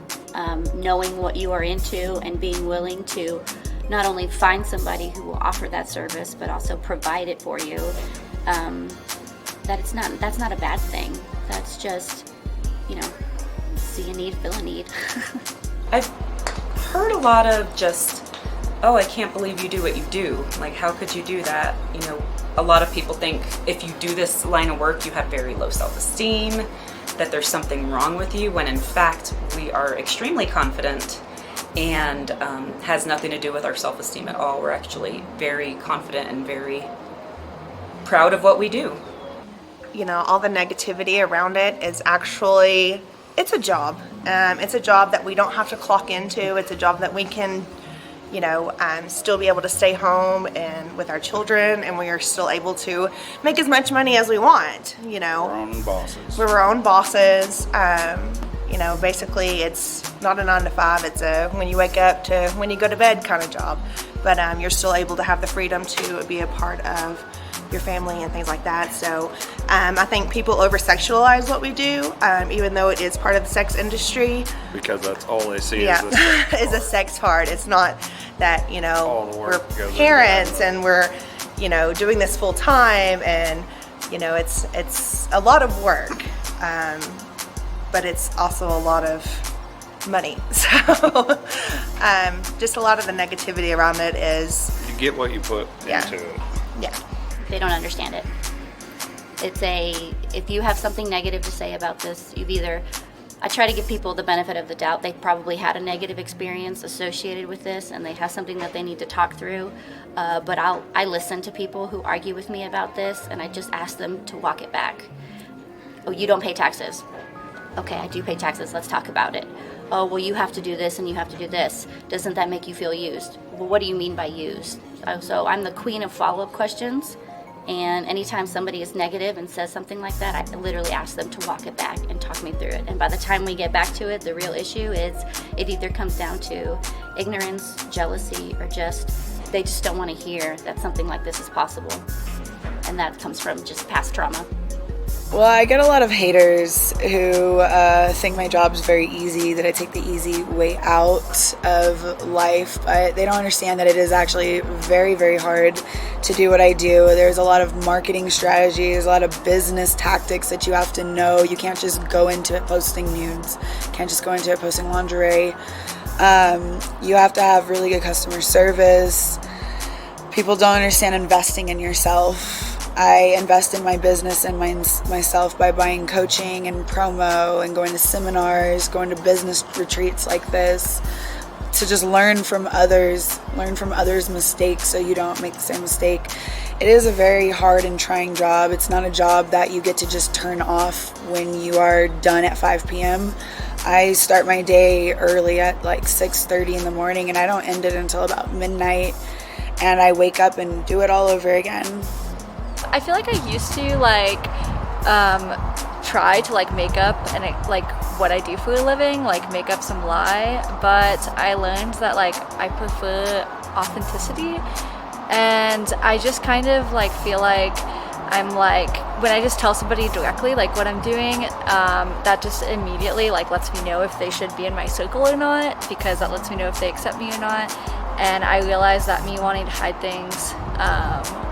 Knowing what you are into and being willing to not only find somebody who will offer that service, but also provide it for you. That's not a bad thing. That's just, you know, see a need, fill a need. I've heard a lot of just, oh, I can't believe you do what you do. Like, how could you do that? You know, a lot of people think if you do this line of work, you have very low self-esteem, that there's something wrong with you, when in fact, we are extremely confident and has nothing to do with our self-esteem at all. We're actually very confident and very proud of what we do. You know, all the negativity around it is actually, it's a job. It's a job that we don't have to clock into. It's a job that we can, you know, still be able to stay home and with our children, and we are still able to make as much money as we want, you know. We're our own bosses. We're our own bosses. You know, basically it's not a 9 to 5, it's a when you wake up to when you go to bed kind of job. But you're still able to have the freedom to be a part of your family and things like that. So I think people over-sexualize what we do, even though it is part of the sex industry. Because that's all they see Yeah, is the sex is a sex part. It's not that, you know, All the work we're goes into parents and we're, you know, doing this full time, and, you know, it's a lot of work, but it's also a lot of money. So just a lot of the negativity around it is, You get what you put Yeah. into it. yeah. They don't understand it. If you have something negative to say about this, I try to give people the benefit of the doubt. They probably had a negative experience associated with this, and they have something that they need to talk through. But I listen to people who argue with me about this, and I just ask them to walk it back. Oh, you don't pay taxes. Okay, I do pay taxes. Let's talk about it. Oh, well, you have to do this and you have to do this. Doesn't that make you feel used? Well, what do you mean by used? So I'm the queen of follow-up questions. And anytime somebody is negative and says something like that, I literally ask them to walk it back and talk me through it. And by the time we get back to it, the real issue is it either comes down to ignorance, jealousy, or they just don't want to hear that something like this is possible. And that comes from just past trauma. Well, I get a lot of haters who think my job's very easy, that I take the easy way out of life, but they don't understand that it is actually very, very hard to do what I do. There's a lot of marketing strategies, a lot of business tactics that you have to know. You can't just go into it posting nudes. You can't just go into it posting lingerie. You have to have really good customer service. People don't understand investing in yourself. I invest in my business and myself by buying coaching and promo and going to seminars, going to business retreats like this to just learn from others' mistakes so you don't make the same mistake. It is a very hard and trying job. It's not a job that you get to just turn off when you are done at 5 p.m. I start my day early at like 6:30 in the morning, and I don't end it until about midnight, and I wake up and do it all over again. I feel like I used to try to make up and what I do for a living, make up some lie, but I learned that I prefer authenticity, and I just kind of feel like I'm when I just tell somebody directly what I'm doing, that just immediately lets me know if they should be in my circle or not, because that lets me know if they accept me or not. And I realized that me wanting to hide things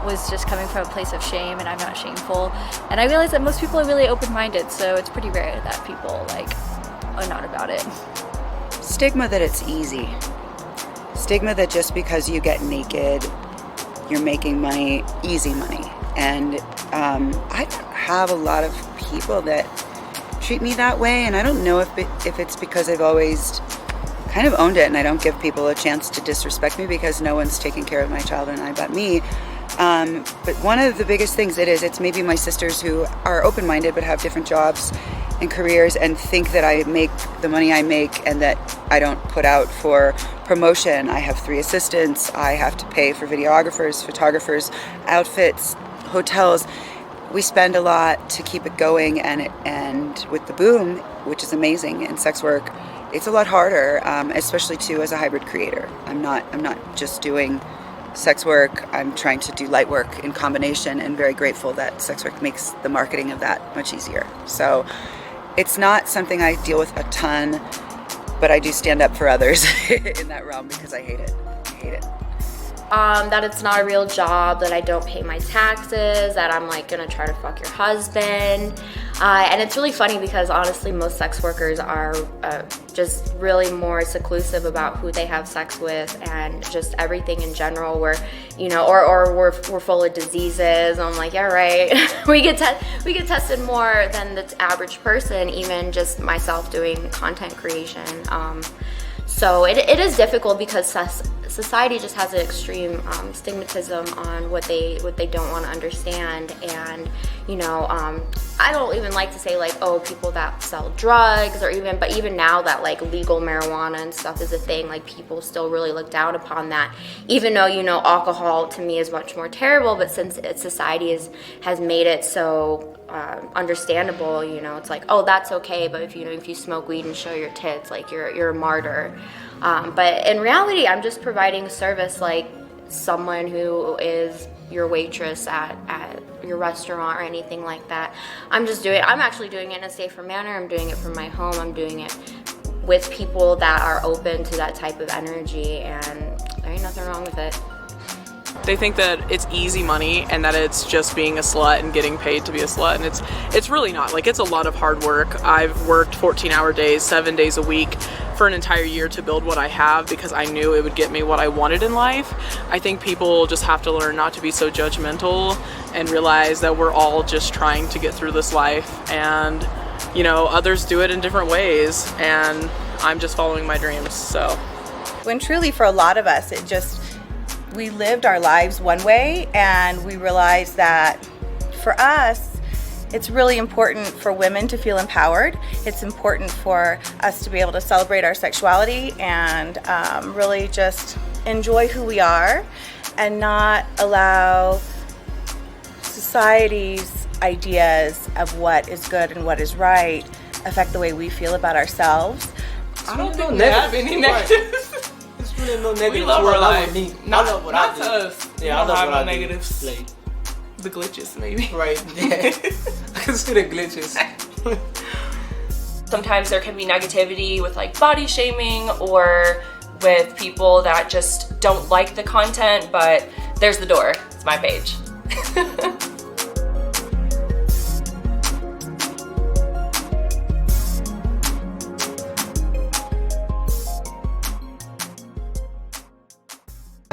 was just coming from a place of shame, and I'm not shameful. And I realized that most people are really open-minded, so it's pretty rare that people are not about it. Stigma that it's easy. Stigma that just because you get naked, you're making money, easy money. And I don't have a lot of people that treat me that way, and I don't know if it's because I've always kind of owned it and I don't give people a chance to disrespect me, because no one's taking care of my child and I but me. But one of the biggest things it's maybe my sisters who are open-minded but have different jobs and careers and think that I make the money I make and that I don't put out for promotion. I have 3 assistants. I have to pay for videographers, photographers, outfits, hotels. We spend a lot to keep it going, and with the boom, which is amazing in sex work, it's a lot harder, especially too as a hybrid creator. I'm not just doing sex work. I'm trying to do light work in combination, and very grateful that sex work makes the marketing of that much easier. So it's not something I deal with a ton, but I do stand up for others in that realm because I hate it. I hate it. That it's not a real job, that I don't pay my taxes, that I'm gonna try to fuck your husband. And it's really funny because honestly most sex workers are just really more seclusive about who they have sex with, and just everything in general, where or we're full of diseases. I'm yeah, right. we get tested more than the average person, even just myself doing content creation. So it is difficult because society just has an extreme stigmatism on what they don't want to understand. And I don't even like to say people that sell drugs, but even now that legal marijuana and stuff is a thing, people still really look down upon that, even though alcohol to me is much more terrible. But since society has made it so understandable, it's oh, that's okay, but if you smoke weed and show your tits, you're a martyr. But in reality, I'm just providing a service someone who is your waitress at your restaurant or anything like that. I'm actually doing it in a safer manner. I'm doing it from my home. I'm doing it with people that are open to that type of energy, and there ain't nothing wrong with it. They think that it's easy money and that it's just being a slut and getting paid to be a slut, and it's really not. Like, it's a lot of hard work. I've worked 14-hour days, 7 days a week for an entire year to build what I have because I knew it would get me what I wanted in life. I think people just have to learn not to be so judgmental and realize that we're all just trying to get through this life, and you know, others do it in different ways, and I'm just following my dreams. So when truly for a lot of us, we lived our lives one way, and we realized that for us, it's really important for women to feel empowered. It's important for us to be able to celebrate our sexuality and really just enjoy who we are and not allow society's ideas of what is good and what is right affect the way we feel about ourselves. I don't think we have any negatives. There's really no negatives. We love our life. I love what I do. To us. Yeah, I love what I do. Negatives. Like, the glitches, maybe. Right, yeah. I can see the glitches. Sometimes there can be negativity with like body shaming or with people that just don't like the content, but there's the door. It's my page.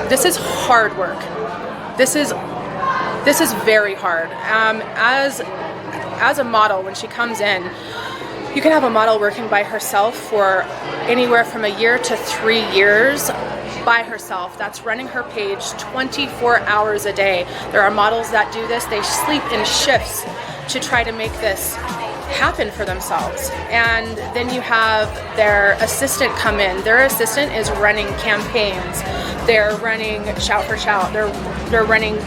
This is hard work. This is very hard. As a model, when she comes in, you can have a model working by herself for anywhere from a year to 3 years by herself. That's running her page 24 hours a day. There are models that do this. They sleep in shifts to try to make this happen for themselves. And then you have their assistant come in. Their assistant is running campaigns. They're running shout for shout. They're running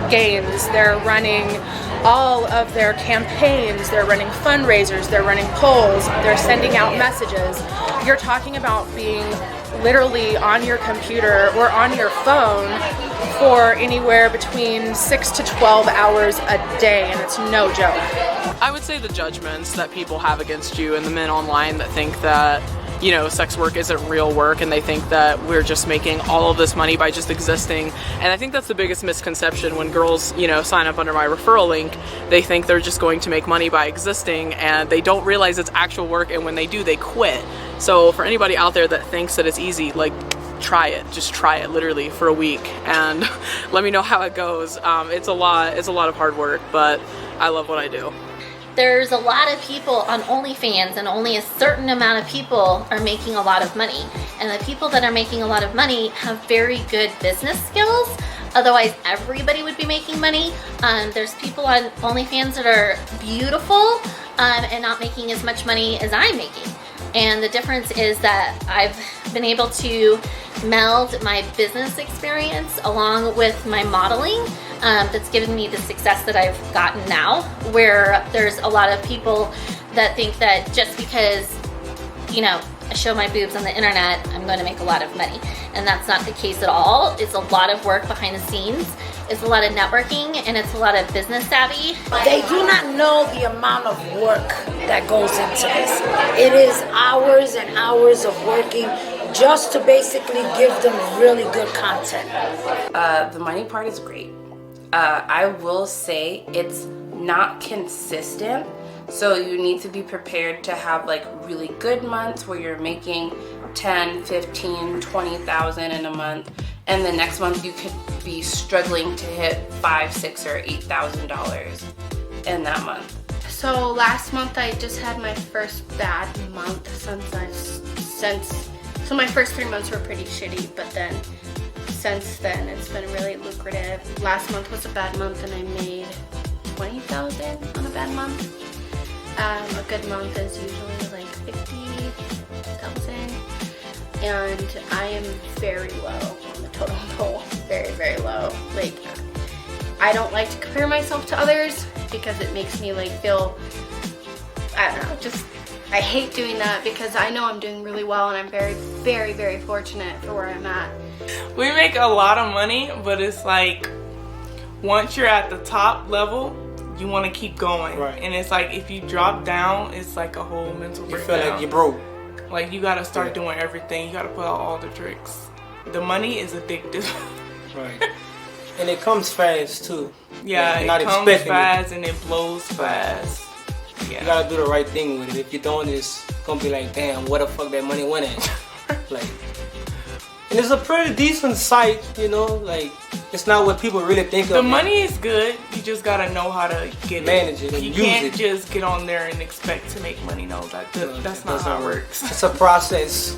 games. They're running all of their campaigns. They're running fundraisers. They're running polls. They're sending out messages. You're talking about being literally on your computer or on your phone for anywhere between 6 to 12 hours a day, and it's no joke. I would say the judgments that people have against you and the men online that think that, you know, sex work isn't real work, and they think that we're just making all of this money by just existing. And I think that's the biggest misconception when girls, you know, sign up under my referral link. They think they're just going to make money by existing, and they don't realize it's actual work, and when they do, they quit. So for anybody out there that thinks that it's easy, like, try it. Just try it literally for a week and let me know how it goes. It's a lot of hard work, but I love what I do. There's a lot of people on OnlyFans, and only a certain amount of people are making a lot of money. And the people that are making a lot of money have very good business skills. Otherwise, everybody would be making money. There's people on OnlyFans that are beautiful and not making as much money as I'm making. And the difference is that I've been able to meld my business experience along with my modeling. That's given me the success that I've gotten now, where there's a lot of people that think that just because, you know, I show my boobs on the internet, I'm going to make a lot of money. And that's not the case at all. It's a lot of work behind the scenes. It's a lot of networking, and it's a lot of business savvy. They do not know the amount of work that goes into this. It is hours and hours of working just to basically give them really good content. The money part is great. I will say it's not consistent, so you need to be prepared to have like really good months where you're making 10, 15, 20,000 in a month, and the next month you could be struggling to hit $5,000, $6,000, or $8,000 in that month. So last month I just had my first bad month so my first 3 months were pretty shitty, but then since then it's been really lucrative. Last month was a bad month and I made 20,000 on a bad month. A good month is usually like 50,000, and I am very low on the totem pole. Very, very low. Like, I don't like to compare myself to others because it makes me like feel, I don't know, just, I hate doing that because I know I'm doing really well and I'm very, very, very fortunate for where I'm at. We make a lot of money, but it's like once you're at the top level, you want to keep going. Right. And it's like if you drop down, it's like a whole mental breakdown. You feel like you're broke. Like you gotta start doing everything. You gotta put out all the tricks. The money is addictive. Right. And it comes fast too. Yeah, Like, it comes fast and it blows fast. Yeah. You gotta do the right thing with it. If you don't, it's gonna be like, damn, where the fuck that money went at? Like, and it's a pretty decent site, you know, like, it's not what people really think of. The money is good, you just gotta know how to get manage it and you use can't it. just get on there and expect to make money. No, that's not how it works. It's a process.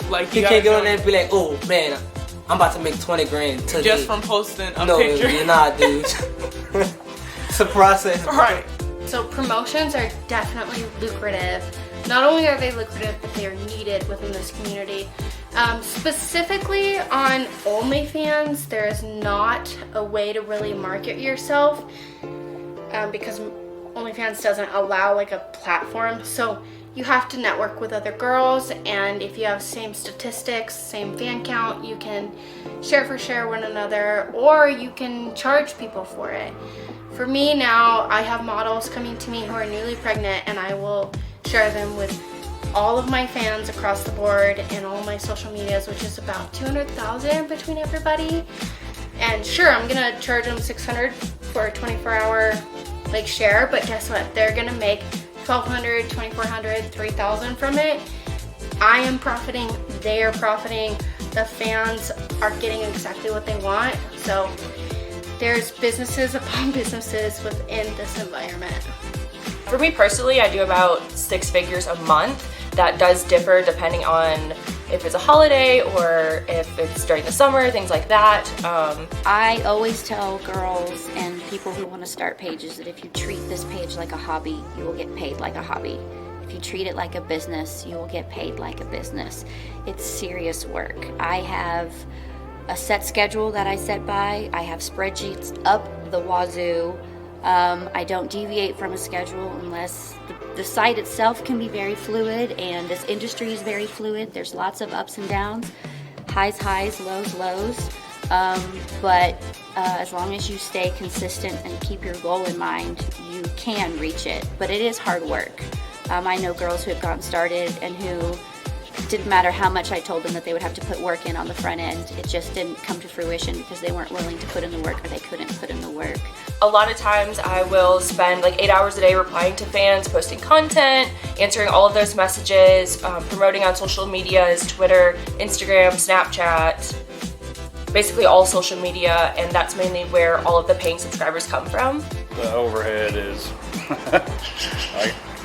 Like you can't get on there and be like, oh man, I'm about to make 20 grand today. Just from posting a no, picture. You're not, dude. It's a process. Right. So promotions are definitely lucrative. Not only are they lucrative, but they are needed within this community. Specifically on OnlyFans, there is not a way to really market yourself because OnlyFans doesn't allow like a platform. So you have to network with other girls, and if you have same statistics, same fan count, you can share one another, or you can charge people for it. For me now, I have models coming to me who are newly pregnant, and I will share them with all of my fans across the board and all my social medias, which is about 200,000 between everybody. And sure, I'm gonna charge them $600 for a 24-hour like share, but guess what? They're gonna make $1,200, $2,400, $3,000 from it. I am profiting, they are profiting, the fans are getting exactly what they want. So there's businesses upon businesses within this environment. For me personally, I do about 6 figures a month. That does differ depending on if it's a holiday or if it's during the summer, things like that. I always tell girls and people who want to start pages that if you treat this page like a hobby, you will get paid like a hobby. If you treat it like a business, you will get paid like a business. It's serious work. I have a set schedule that I set by. I have spreadsheets up the wazoo. I don't deviate from a schedule unless the site itself can be very fluid, and this industry is very fluid. There's lots of ups and downs, highs, lows. But as long as you stay consistent and keep your goal in mind, you can reach it. But it is hard work. I know girls who have gotten started and who didn't matter how much I told them that they would have to put work in on the front end. It just didn't come to fruition because they weren't willing to put in the work, or they couldn't put in the work. A lot of times I will spend like 8 hours a day replying to fans, posting content, answering all of those messages, promoting on social medias, Twitter, Instagram, Snapchat, basically all social media, and that's mainly where all of the paying subscribers come from. The overhead is,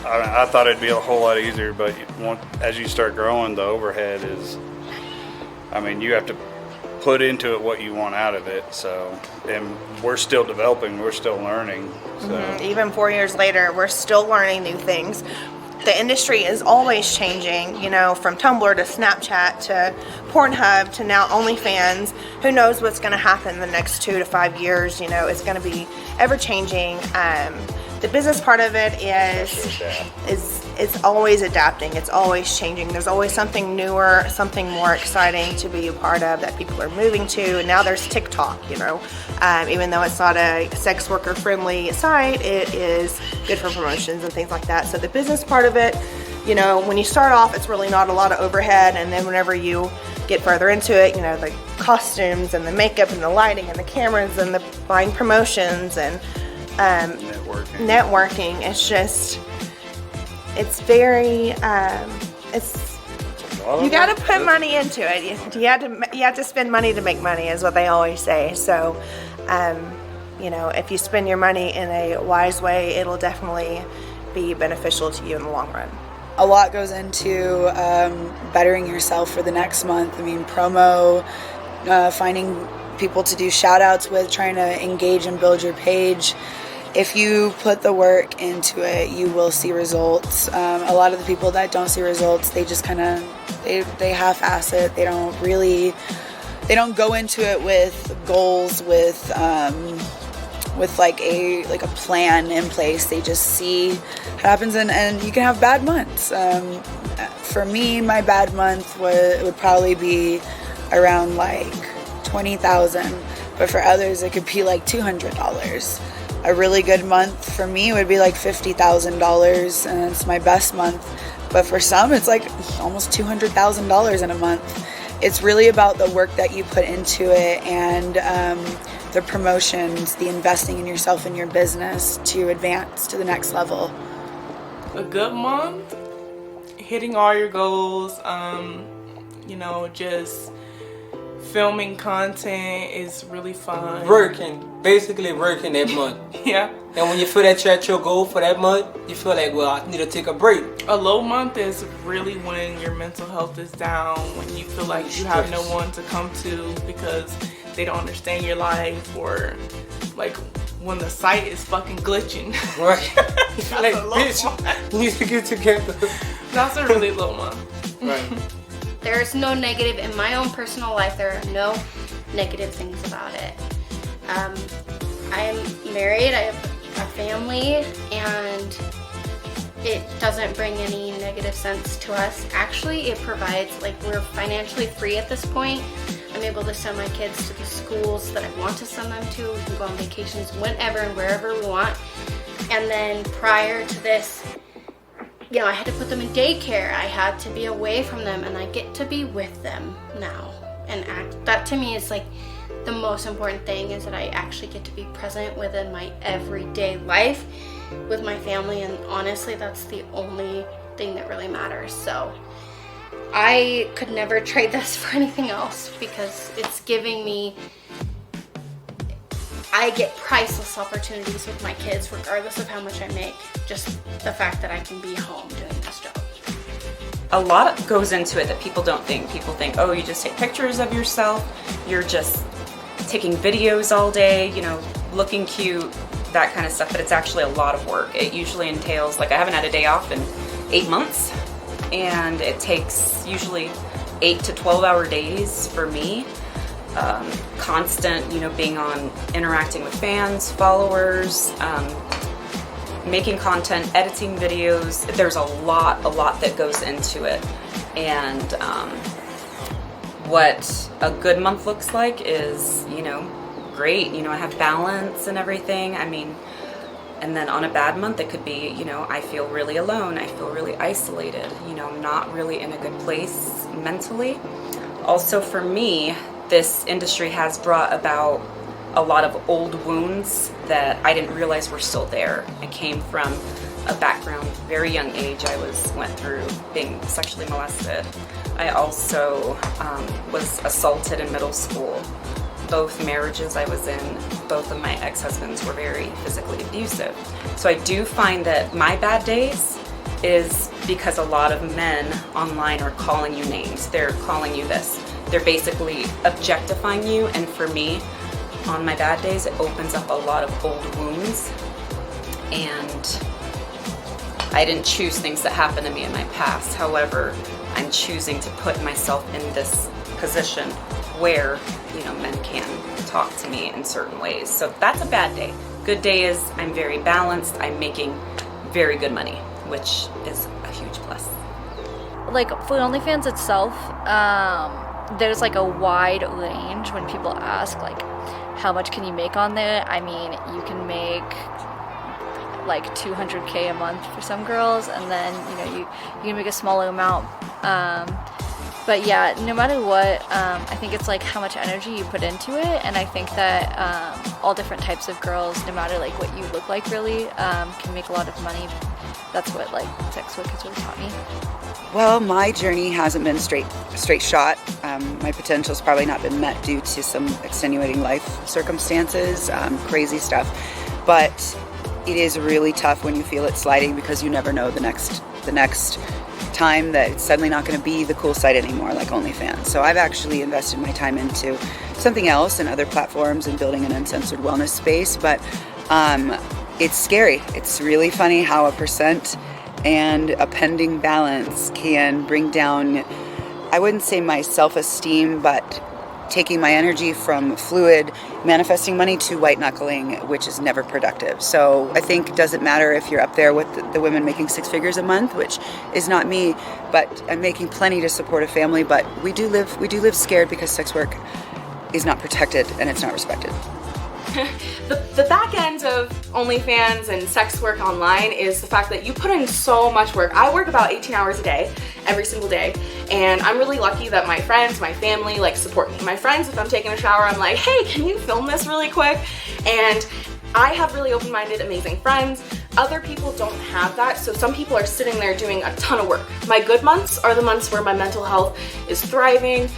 I thought it'd be a whole lot easier, but as you start growing, the overhead is, I mean, you have to put into it what you want out of it. So, and we're still developing, we're still learning. So. Even 4 years later, we're still learning new things. The industry is always changing, you know, from Tumblr to Snapchat to Pornhub to now OnlyFans. Who knows what's going to happen in the next 2 to 5 years? You know, it's going to be ever changing. The business part of it is always adapting. It's always changing. There's always something newer, something more exciting to be a part of that people are moving to. And now there's TikTok, you know. Even though it's not a sex worker friendly site, it is good for promotions and things like that. So the business part of it, you know, when you start off, it's really not a lot of overhead. And then whenever you get further into it, you know, the costumes and the makeup and the lighting and the cameras and the buying promotions and networking. It's just, it's very, you got to put money into it. You have to spend money to make money, is what they always say. So, you know, if you spend your money in a wise way, it'll definitely be beneficial to you in the long run. A lot goes into bettering yourself for the next month. I mean, promo, finding people to do shout outs with, trying to engage and build your page. If you put the work into it, you will see results. A lot of the people that don't see results, they just kind of, they half-ass it. They don't go into it with goals, with like a plan in place. They just see what happens, and you can have bad months. For me, my bad month would probably be around like $20,000, but for others it could be like $200. A really good month for me would be like $50,000, and it's my best month. But for some, it's like almost $200,000 in a month. It's really about the work that you put into it, and the promotions, the investing in yourself and your business to advance to the next level. A good month, hitting all your goals, you know, just filming content is really fun. Basically working that month. Yeah. And when you feel that you're at your goal for that month, you feel like, well, I need to take a break. A low month is really when your mental health is down, when you feel like you have no one to come to because they don't understand your life, or like when the site is fucking glitching. Right. Like, bitch, you need to get together. That's a really low month. Right. There's no negative in my own personal life. There are no negative things about it. I am married, I have a family, and it doesn't bring any negative sense to us. Actually, it provides, like, we're financially free at this point. I'm able to send my kids to the schools that I want to send them to. We can go on vacations whenever and wherever we want. And then prior to this, you know, I had to put them in daycare. I had to be away from them, and I get to be with them now. And that to me is like the most important thing, is that I actually get to be present within my everyday life with my family, and honestly that's the only thing that really matters. So I could never trade this for anything else, because it's giving me, I get priceless opportunities with my kids regardless of how much I make. Just the fact that I can be home doing this job. A lot goes into it that people don't think. People think, oh, you just take pictures of yourself, you're just taking videos all day, you know, looking cute, that kind of stuff, but it's actually a lot of work. It usually entails, like, I haven't had a day off in 8 months, and it takes usually 8 to 12-hour days for me. Constant, you know, being on, interacting with fans, followers, making content, editing videos. There's a lot that goes into it. And what a good month looks like is, you know, great. You know, I have balance and everything. I mean, and then on a bad month, it could be, you know, I feel really alone. I feel really isolated. You know, I'm not really in a good place mentally. Also for me, this industry has brought about a lot of old wounds that I didn't realize were still there. I came from a background, very young age. I went through being sexually molested. I also was assaulted in middle school. Both marriages I was in, both of my ex-husbands were very physically abusive. So I do find that my bad days is because a lot of men online are calling you names. They're calling you this. They're basically objectifying you, and for me, on my bad days, it opens up a lot of old wounds, and I didn't choose things that happened to me in my past. However, I'm choosing to put myself in this position where, you know, men can talk to me in certain ways. So that's a bad day. Good day is I'm very balanced. I'm making very good money, which is a huge plus. Like for OnlyFans itself, there's like a wide range when people ask like, how much can you make on there? I mean, you can make like $200K a month for some girls, and then, you know, you can make a smaller amount. But yeah, no matter what, I think it's like how much energy you put into it, and I think that all different types of girls, no matter like what you look like really, can make a lot of money. That's what like sex work has really taught me. Well, my journey hasn't been straight shot. My potential's probably not been met due to some extenuating life circumstances, crazy stuff. But it is really tough when you feel it sliding, because you never know the next time that it's suddenly not going to be the cool site anymore, like OnlyFans. So I've actually invested my time into something else and other platforms and building an uncensored wellness space. But it's scary. It's really funny how a percent and a pending balance can bring down, I wouldn't say my self-esteem, but taking my energy from fluid manifesting money to white knuckling, which is never productive. So I think it doesn't matter if you're up there with the women making 6 figures a month, which is not me, but I'm making plenty to support a family. But we do live scared because sex work is not protected and it's not respected. The back end of OnlyFans and sex work online is the fact that you put in so much work. I work about 18 hours a day, every single day, and I'm really lucky that my friends, my family, like, support me. My friends, if I'm taking a shower, I'm like, hey, can you film this really quick? And I have really open-minded, amazing friends. Other people don't have that, so some people are sitting there doing a ton of work. My good months are the months where my mental health is thriving,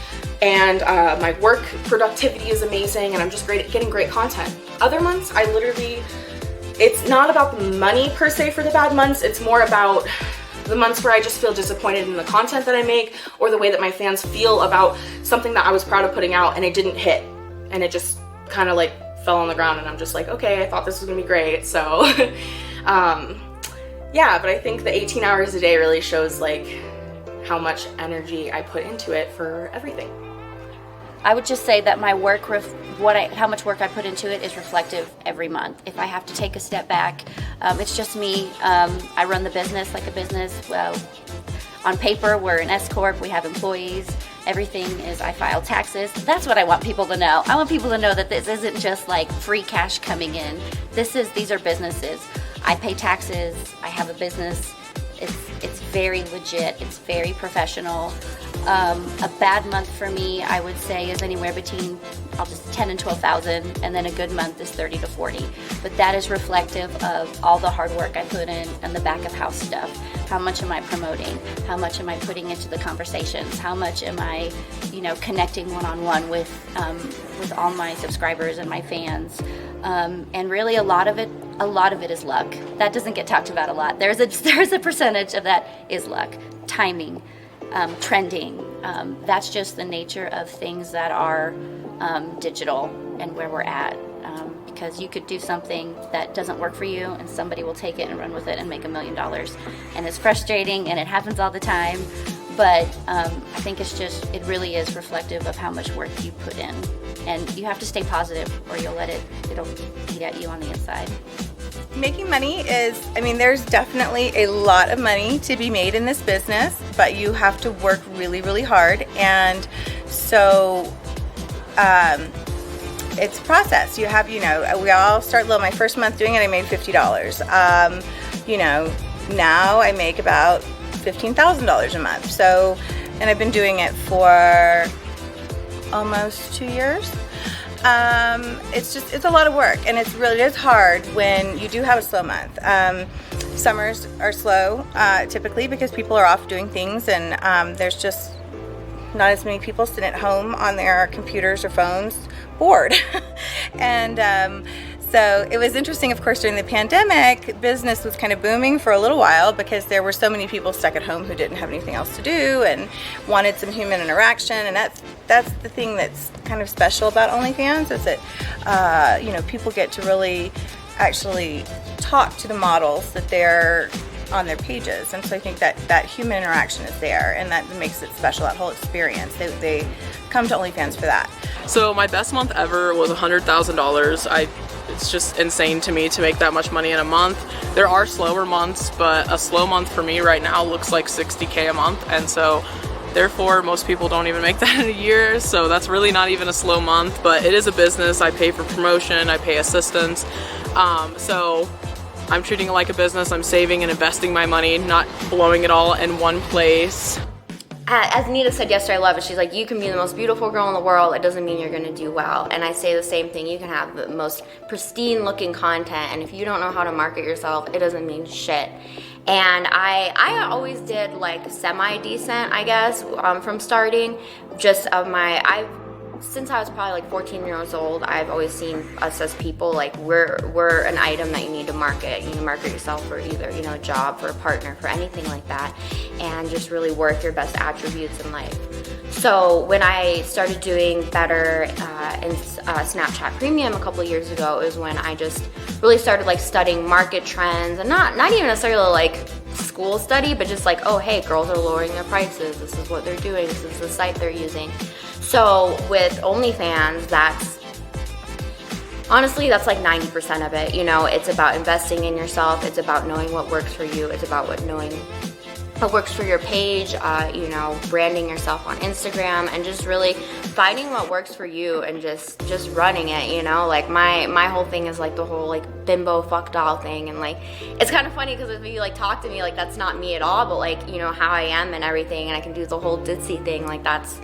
and my work productivity is amazing, and I'm just great at getting great content. Other months, it's not about the money per se for the bad months, it's more about the months where I just feel disappointed in the content that I make, or the way that my fans feel about something that I was proud of putting out and it didn't hit, and it just kind of like fell on the ground, and I'm just like, okay, I thought this was gonna be great, so yeah, but I think the 18 hours a day really shows like how much energy I put into it for everything. I would just say that my work, how much work I put into it is reflective every month. If I have to take a step back, it's just me. I run the business like a business. On paper, we're an S Corp, we have employees. Everything is, I file taxes. That's what I want people to know. I want people to know that this isn't just like free cash coming in. These are businesses. I pay taxes, I have a business. It's very legit, it's very professional. A bad month for me, I would say, is anywhere between 10 and 12,000, and then a good month is 30 to 40. But that is reflective of all the hard work I put in and the back of house stuff. How much am I promoting? How much am I putting into the conversations? How much am I, connecting one-on-one with all my subscribers and my fans? And really, a lot of it is luck. That doesn't get talked about a lot. There's a percentage of that is luck, timing, trending. That's just the nature of things that are digital and where we're at. Because you could do something that doesn't work for you, and somebody will take it and run with it and make $1 million. And it's frustrating, and it happens all the time. But I think it really is reflective of how much work you put in. And you have to stay positive, or it'll eat at you on the inside. Making money there's definitely a lot of money to be made in this business, but you have to work really, really hard. And so it's a process. You have, we all start low. My first month doing it, I made $50. Now I make about $15,000 a month. So, and I've been doing it for almost 2 years. It's a lot of work, and it is hard when you do have a slow month. Summers are slow, typically, because people are off doing things, and there's just not as many people sitting at home on their computers or phones bored. And so it was interesting, of course, during the pandemic, business was kind of booming for a little while because there were so many people stuck at home who didn't have anything else to do and wanted some human interaction. And that's the thing that's kind of special about OnlyFans, is that people get to really actually talk to the models that they're on their pages. And so I think that human interaction is there, and that makes it special, that whole experience. They come to OnlyFans for that. So my best month ever was $100,000. It's just insane to me to make that much money in a month. There are slower months, but a slow month for me right now looks like $60K a month, and so therefore most people don't even make that in a year, so that's really not even a slow month. But it is a business. I pay for promotion, I pay assistants, so I'm treating it like a business. I'm saving and investing my money, not blowing it all in one place. As Nita said yesterday, I love it. She's like, you can be the most beautiful girl in the world. It doesn't mean you're going to do well. And I say the same thing. You can have the most pristine looking content, and if you don't know how to market yourself, it doesn't mean shit. And I always did like semi-decent, I guess, from starting. Since I was probably like 14 years old, I've always seen us as people, like we're an item that you need to market. You need to market yourself for either, a job, for a partner, for anything like that, and just really work your best attributes in life. So when I started doing better in Snapchat Premium a couple years ago, is when I just really started like studying market trends, and not even necessarily like school study, but just like, oh hey, girls are lowering their prices. This is what they're doing. This is the site they're using. So with OnlyFans, honestly, that's like 90% of it. You know, it's about investing in yourself. It's about knowing what works for you. It's about knowing what works for your page, you know, branding yourself on Instagram, and just really finding what works for you and just running it, you know. Like my whole thing is like the whole like bimbo fuck doll thing, and like it's kind of funny because if you like talk to me, like that's not me at all, but like, you know, how I am and everything, and I can do the whole ditzy thing, like that's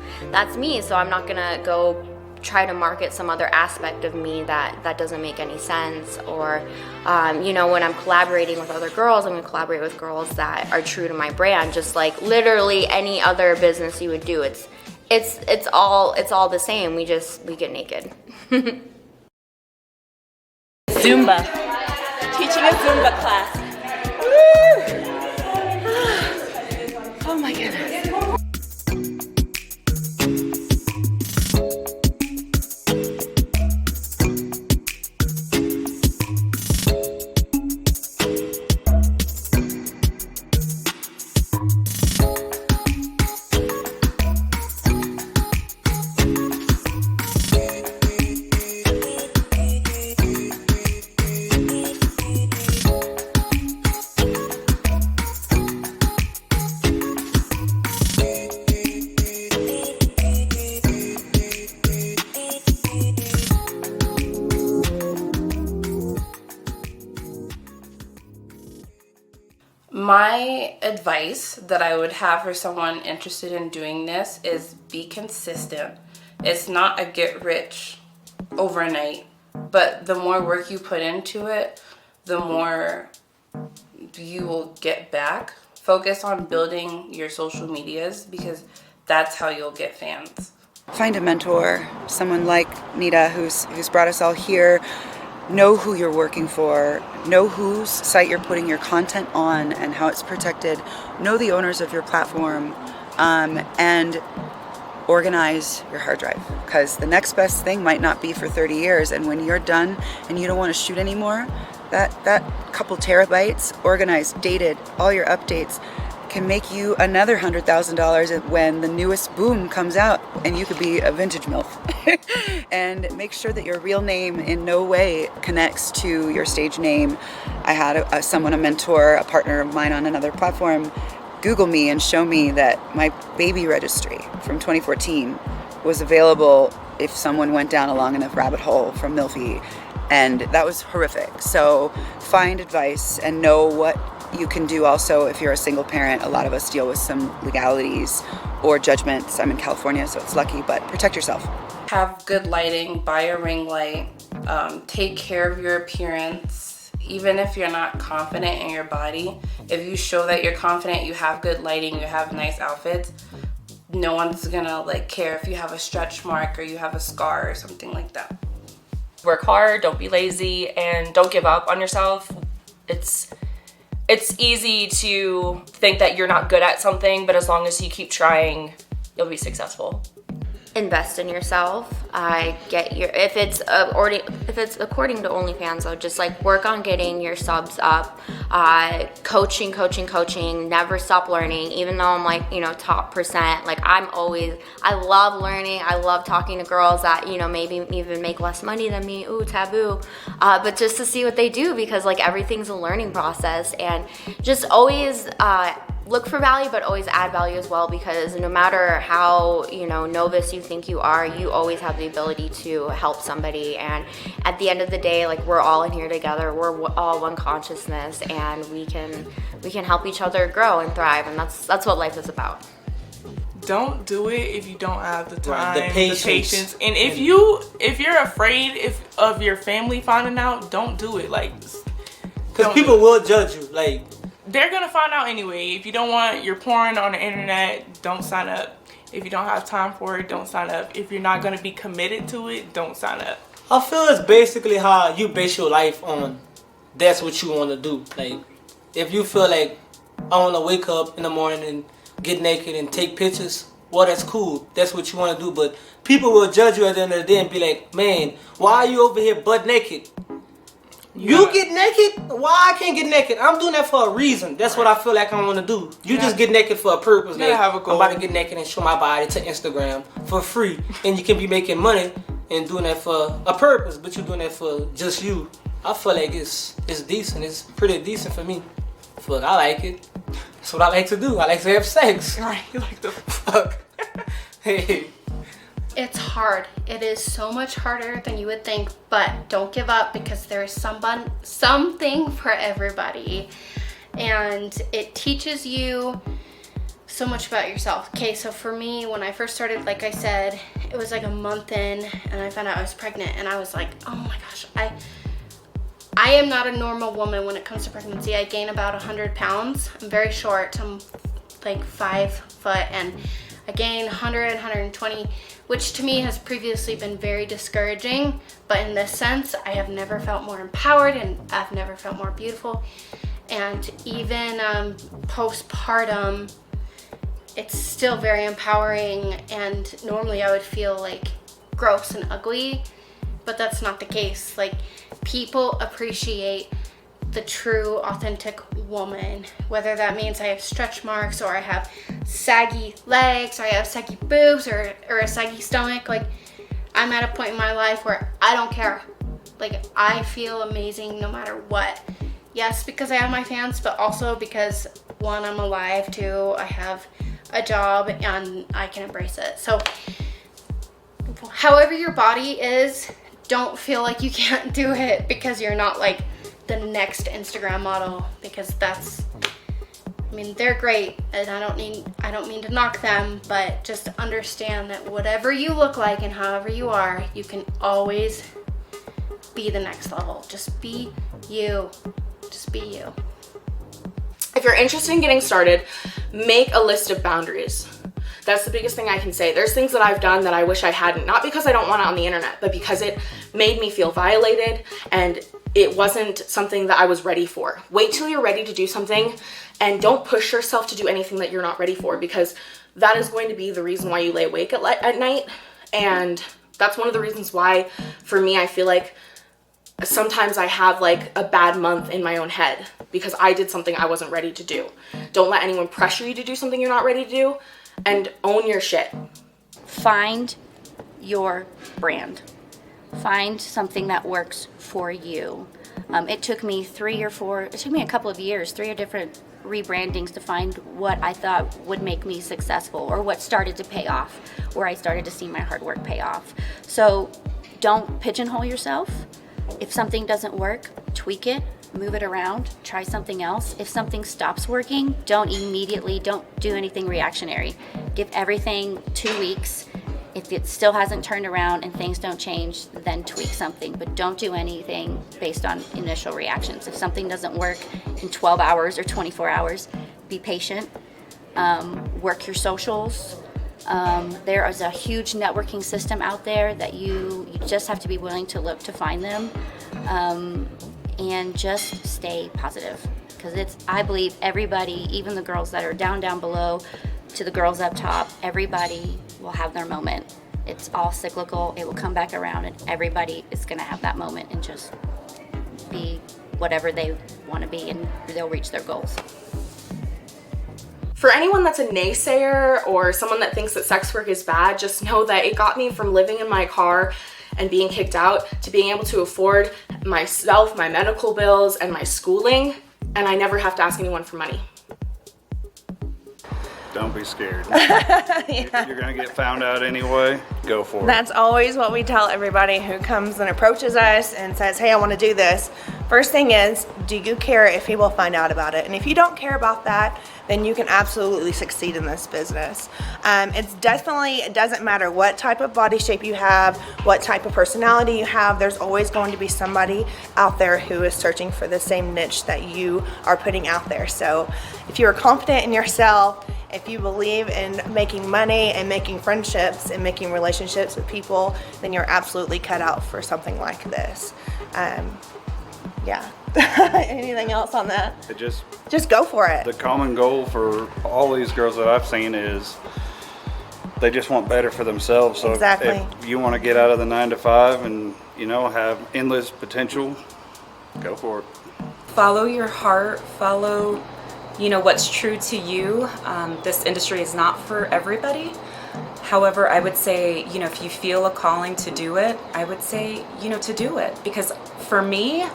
me. So I'm not gonna go try to market some other aspect of me that doesn't make any sense. Or you know, when I'm collaborating with other girls, I'm gonna collaborate with girls that are true to my brand, just like literally any other business you would do. It's all the same. We get naked. Zumba. Teaching a Zumba class. Woo! Oh my goodness. My advice that I would have for someone interested in doing this is be consistent. It's not a get rich overnight, but the more work you put into it, the more you will get back. Focus on building your social medias because that's how you'll get fans. Find a mentor, someone like Nita who's brought us all here. Know who you're working for, know whose site you're putting your content on and how it's protected, know the owners of your platform, and organize your hard drive, because the next best thing might not be for 30 years, and when you're done and you don't want to shoot anymore, that couple terabytes, organized, dated, all your updates, can make you another $100,000 when the newest boom comes out, and you could be a vintage MILF. And make sure that your real name in no way connects to your stage name. I had a mentor, a partner of mine on another platform, Google me and show me that my baby registry from 2014 was available if someone went down a long enough rabbit hole from Milfy, and that was horrific. So find advice and know what you can do. Also, if you're a single parent, a lot of us deal with some legalities or judgments. I'm in California, so it's lucky, but protect yourself. Have good lighting, buy a ring light, take care of your appearance. Even if you're not confident in your body, if you show that you're confident, you have good lighting, you have nice outfits, no one's gonna like care if you have a stretch mark or you have a scar or something like that. Work hard, don't be lazy, and don't give up on yourself. It's easy to think that you're not good at something, but as long as you keep trying, you'll be successful. Invest in yourself. If it's according to OnlyFans, though, just like work on getting your subs up. Coaching. Never stop learning. Even though I'm like, you know, top percent. Like I love learning. I love talking to girls that, you know, maybe even make less money than me. Ooh, taboo. But just to see what they do, because like everything's a learning process, and just always look for value, but always add value as well, because no matter how, you know, novice you think you are, you always have the ability to help somebody. And at the end of the day, like we're all in here together, we're all one consciousness, and we can help each other grow and thrive, and that's what life is about. Don't do it if you don't have the time, the patience. And if you're afraid of your family finding out, don't do it. Like, because people will judge you. Like, they're gonna find out anyway. If you don't want your porn on the internet, don't sign up. If you don't have time for it, don't sign up. If you're not gonna be committed to it, don't sign up. I feel it's basically how you base your life on. That's what you want to do. Like, if you feel like I want to wake up in the morning and get naked and take pictures, well, that's cool. That's what you want to do. But people will judge you at the end of the day and be like, man, why are you over here butt naked? You get naked? Why I can't get naked? I'm doing that for a reason. That's what I feel like I want to do. You just get naked for a purpose. You gotta have a goal. I'm about to get naked and show my body to Instagram for free. And you can be making money and doing that for a purpose, but you're doing that for just you. I feel like it's decent. It's pretty decent for me. Fuck, I like it. That's what I like to do. I like to have sex. Right, you like to fuck. Hey. It's hard. It is so much harder than you would think, but don't give up because there's something for everybody. And it teaches you so much about yourself. Okay, so for me, when I first started, like I said, it was like a month in and I found out I was pregnant and I was like, oh my gosh, I am not a normal woman when it comes to pregnancy. I gain about 100 pounds. I'm very short. I'm like 5 foot and I gain 100, 120, which to me has previously been very discouraging. But in this sense, I have never felt more empowered and I've never felt more beautiful. And even postpartum, it's still very empowering. And normally I would feel like gross and ugly, but that's not the case. Like, people appreciate the true, authentic woman, whether that means I have stretch marks or I have saggy legs or I have saggy boobs or a saggy stomach. Like, I'm at a point in my life where I don't care. Like, I feel amazing no matter what. Yes, because I have my fans, but also because, one, I'm alive, two, I have a job and I can embrace it. So however your body is, don't feel like you can't do it because you're not like the next Instagram model, because that's, I mean, they're great and I don't mean to knock them, but just understand that whatever you look like and however you are, you can always be the next level. Just be you. Just be you. If you're interested in getting started, make a list of boundaries. That's the biggest thing I can say. There's things that I've done that I wish I hadn't, not because I don't want it on the internet, but because it made me feel violated and it wasn't something that I was ready for. Wait till you're ready to do something and don't push yourself to do anything that you're not ready for, because that is going to be the reason why you lay awake at night. And that's one of the reasons why, for me, I feel like sometimes I have like a bad month in my own head because I did something I wasn't ready to do. Don't let anyone pressure you to do something you're not ready to do, and own your shit. Find your brand. Find something that works for you. It took me a couple of years, 3 different rebrandings to find what I thought would make me successful, or what started to pay off, where I started to see my hard work pay off. So don't pigeonhole yourself. If something doesn't work, tweak it, move it around, try something else. If something stops working, don't do anything reactionary. Give everything 2 weeks. If it still hasn't turned around and things don't change, then tweak something, but don't do anything based on initial reactions. If something doesn't work in 12 hours or 24 hours, be patient, work your socials. There is a huge networking system out there that you just have to be willing to look to find them, and just stay positive, because I believe everybody, even the girls that are down below to the girls up top, everybody will have their moment. It's all cyclical. It will come back around, and everybody is going to have that moment and just be whatever they want to be, and they'll reach their goals. For anyone that's a naysayer or someone that thinks that sex work is bad, just know that it got me from living in my car and being kicked out to being able to afford myself, my medical bills, and my schooling, and I never have to ask anyone for money. Don't be scared. You're gonna get found out anyway. Go for it. That's always what we tell everybody who comes and approaches us and says, hey, I want to do this. First thing is, do you care if he will find out about it? And if you don't care about that, then you can absolutely succeed in this business. It doesn't matter what type of body shape you have, what type of personality you have, there's always going to be somebody out there who is searching for the same niche that you are putting out there. So if you are confident in yourself, if you believe in making money and making friendships and making relationships with people, then you're absolutely cut out for something like this. Yeah. Anything else on that? Just go for it. The common goal for all these girls that I've seen is they just want better for themselves. So exactly. if you want to get out of the 9 to 5 and have endless potential, Go for it. Follow your heart, follow, you know, what's true to you. This industry is not for everybody. However, I would say, you know, if you feel a calling to do it, I would say, you know, to do it. Because for me,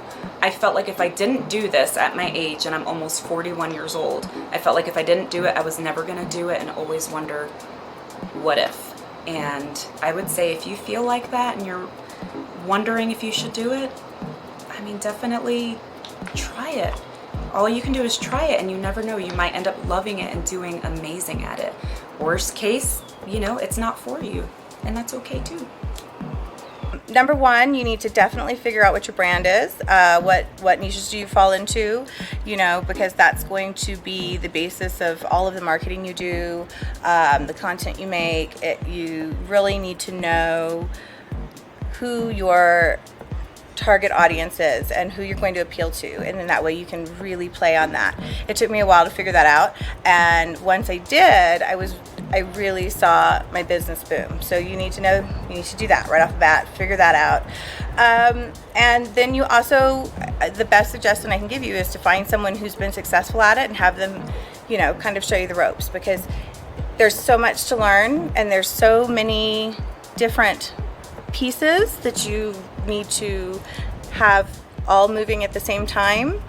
I felt like if I didn't do this at my age, and I'm almost 41 years old, I felt like if I didn't do it, I was never going to do it and always wonder, what if? And I would say if you feel like that and you're wondering if you should do it, I mean, definitely try it. All you can do is try it, and you never know, you might end up loving it and doing amazing at it. Worst case, you know, it's not for you, and that's okay too. Number one, you need to definitely figure out what your brand is. What niches do you fall into? You know, because that's going to be the basis of all of the marketing you do, the content you make. You really need to know who your target audience is and who you're going to appeal to, and then that way you can really play on that. It took me a while to figure that out, and once I did, I really saw my business boom. So you need to do that right off the bat, figure that out. And then you also, the best suggestion I can give you is to find someone who's been successful at it and have them, you know, kind of show you the ropes, because there's so much to learn and there's so many different pieces that you need to have all moving at the same time.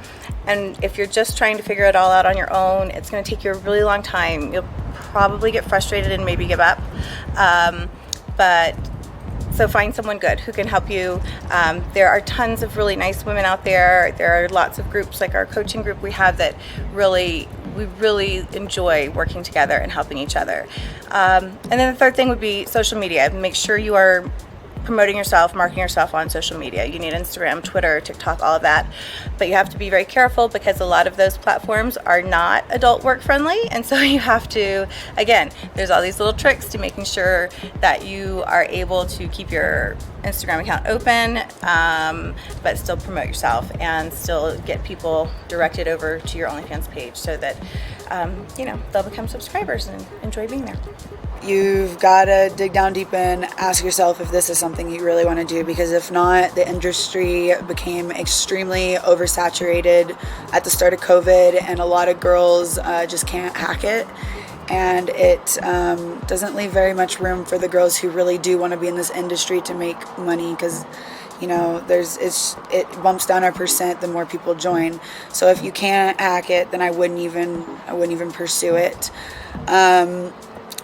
And if you're just trying to figure it all out on your own, it's going to take you a really long time. You'll probably get frustrated and maybe give up. So find someone good who can help you. There are tons of really nice women out there. There are lots of groups like our coaching group we have that we really enjoy working together and helping each other. And then the third thing would be social media. Make sure you are promoting yourself, marketing yourself on social media. You need Instagram, Twitter, TikTok, all of that. But you have to be very careful because a lot of those platforms are not adult work friendly. And so you have to, again, there's all these little tricks to making sure that you are able to keep your Instagram account open, but still promote yourself and still get people directed over to your OnlyFans page so that, you know, they'll become subscribers and enjoy being there. You've got to dig down deep and ask yourself if this is something you really want to do, because if not, the industry became extremely oversaturated at the start of COVID, and a lot of girls just can't hack it, and it doesn't leave very much room for the girls who really do want to be in this industry to make money, because you know, it bumps down our percent the more people join. So if you can't hack it, then I wouldn't even pursue it.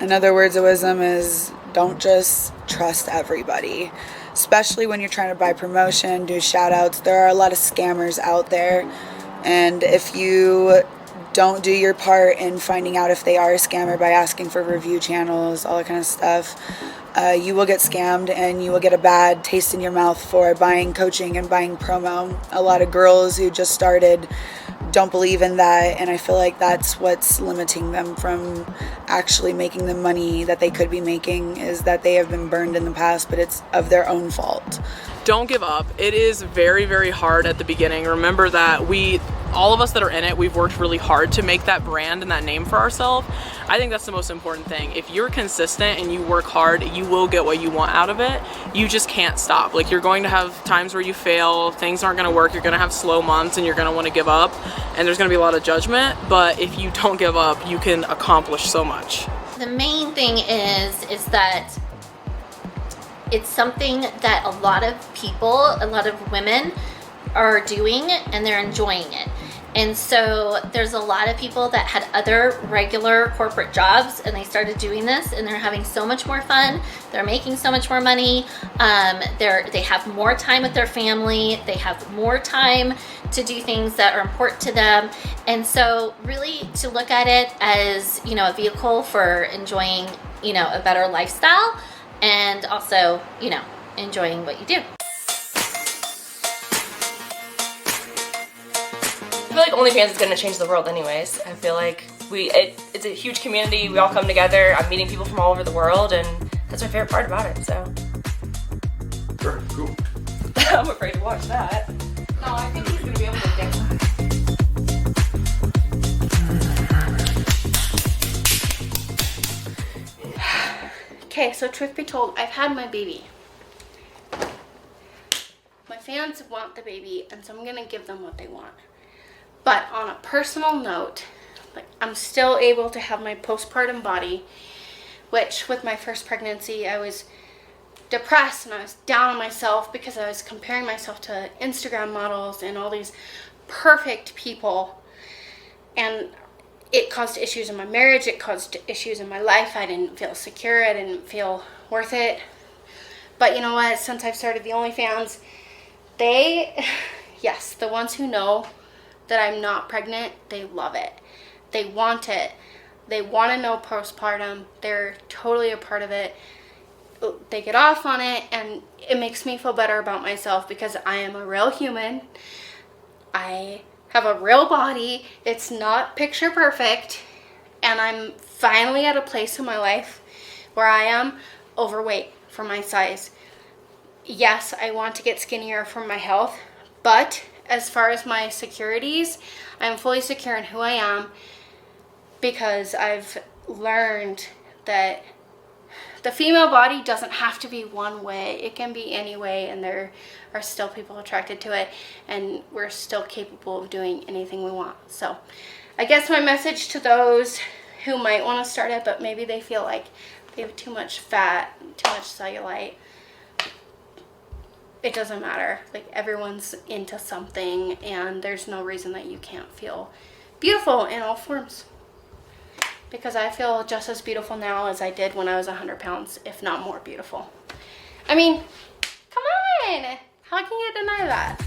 In other words of wisdom is don't just trust everybody, especially when you're trying to buy promotion, do shout outs. There are a lot of scammers out there, and if you don't do your part in finding out if they are a scammer by asking for review channels, all that kind of stuff, you will get scammed and you will get a bad taste in your mouth for buying coaching and buying promo. A lot of girls who just started don't believe in that, and I feel like that's what's limiting them from actually making the money that they could be making, is that they have been burned in the past, but it's of their own fault. Don't give up. It is very, very hard at the beginning. Remember that all of us that are in it, we've worked really hard to make that brand and that name for ourselves. I think that's the most important thing. If you're consistent and you work hard, you will get what you want out of it. You just can't stop. Like, you're going to have times where you fail, things aren't going to work, you're going to have slow months and you're going to want to give up, and there's going to be a lot of judgment, but if you don't give up, you can accomplish so much. The main thing is that it's something that a lot of people, a lot of women are doing and they're enjoying it. And so there's a lot of people that had other regular corporate jobs and they started doing this and they're having so much more fun. They're making so much more money. They have more time with their family. They have more time to do things that are important to them. And so really to look at it as, you know, a vehicle for enjoying, you know, a better lifestyle and also, you know, enjoying what you do. I feel like OnlyFans is going to change the world anyways. I feel like it's a huge community. We all come together. I'm meeting people from all over the world, and that's my favorite part about it, so. Sure, cool. I'm afraid to watch that. No, I think he's going to be able to get Okay, so truth be told, I've had my baby. My fans want the baby, and so I'm gonna give them what they want. But on a personal note, like, I'm still able to have my postpartum body, which with my first pregnancy, I was depressed and I was down on myself because I was comparing myself to Instagram models and all these perfect people. And it caused issues in my marriage, it caused issues in my life. I didn't feel secure, I didn't feel worth it. But you know what, since I've started the OnlyFans, yes, the ones who know that I'm not pregnant, they love it. They want it. They want to know postpartum. They're totally a part of it. They get off on it, and it makes me feel better about myself because I am a real human. I have a real body. It's not picture perfect, and I'm finally at a place in my life where I am overweight for my size. Yes, I want to get skinnier for my health, but as far as my securities, I'm fully secure in who I am because I've learned that the female body doesn't have to be one way. It can be any way, and there are still people attracted to it, and we're still capable of doing anything we want. So I guess my message to those who might want to start it, but maybe they feel like they have too much fat, too much cellulite, it doesn't matter. Like, everyone's into something, and there's no reason that you can't feel beautiful in all forms. Because I feel just as beautiful now as I did when I was 100 pounds, if not more beautiful. I mean, come on! How can you deny that?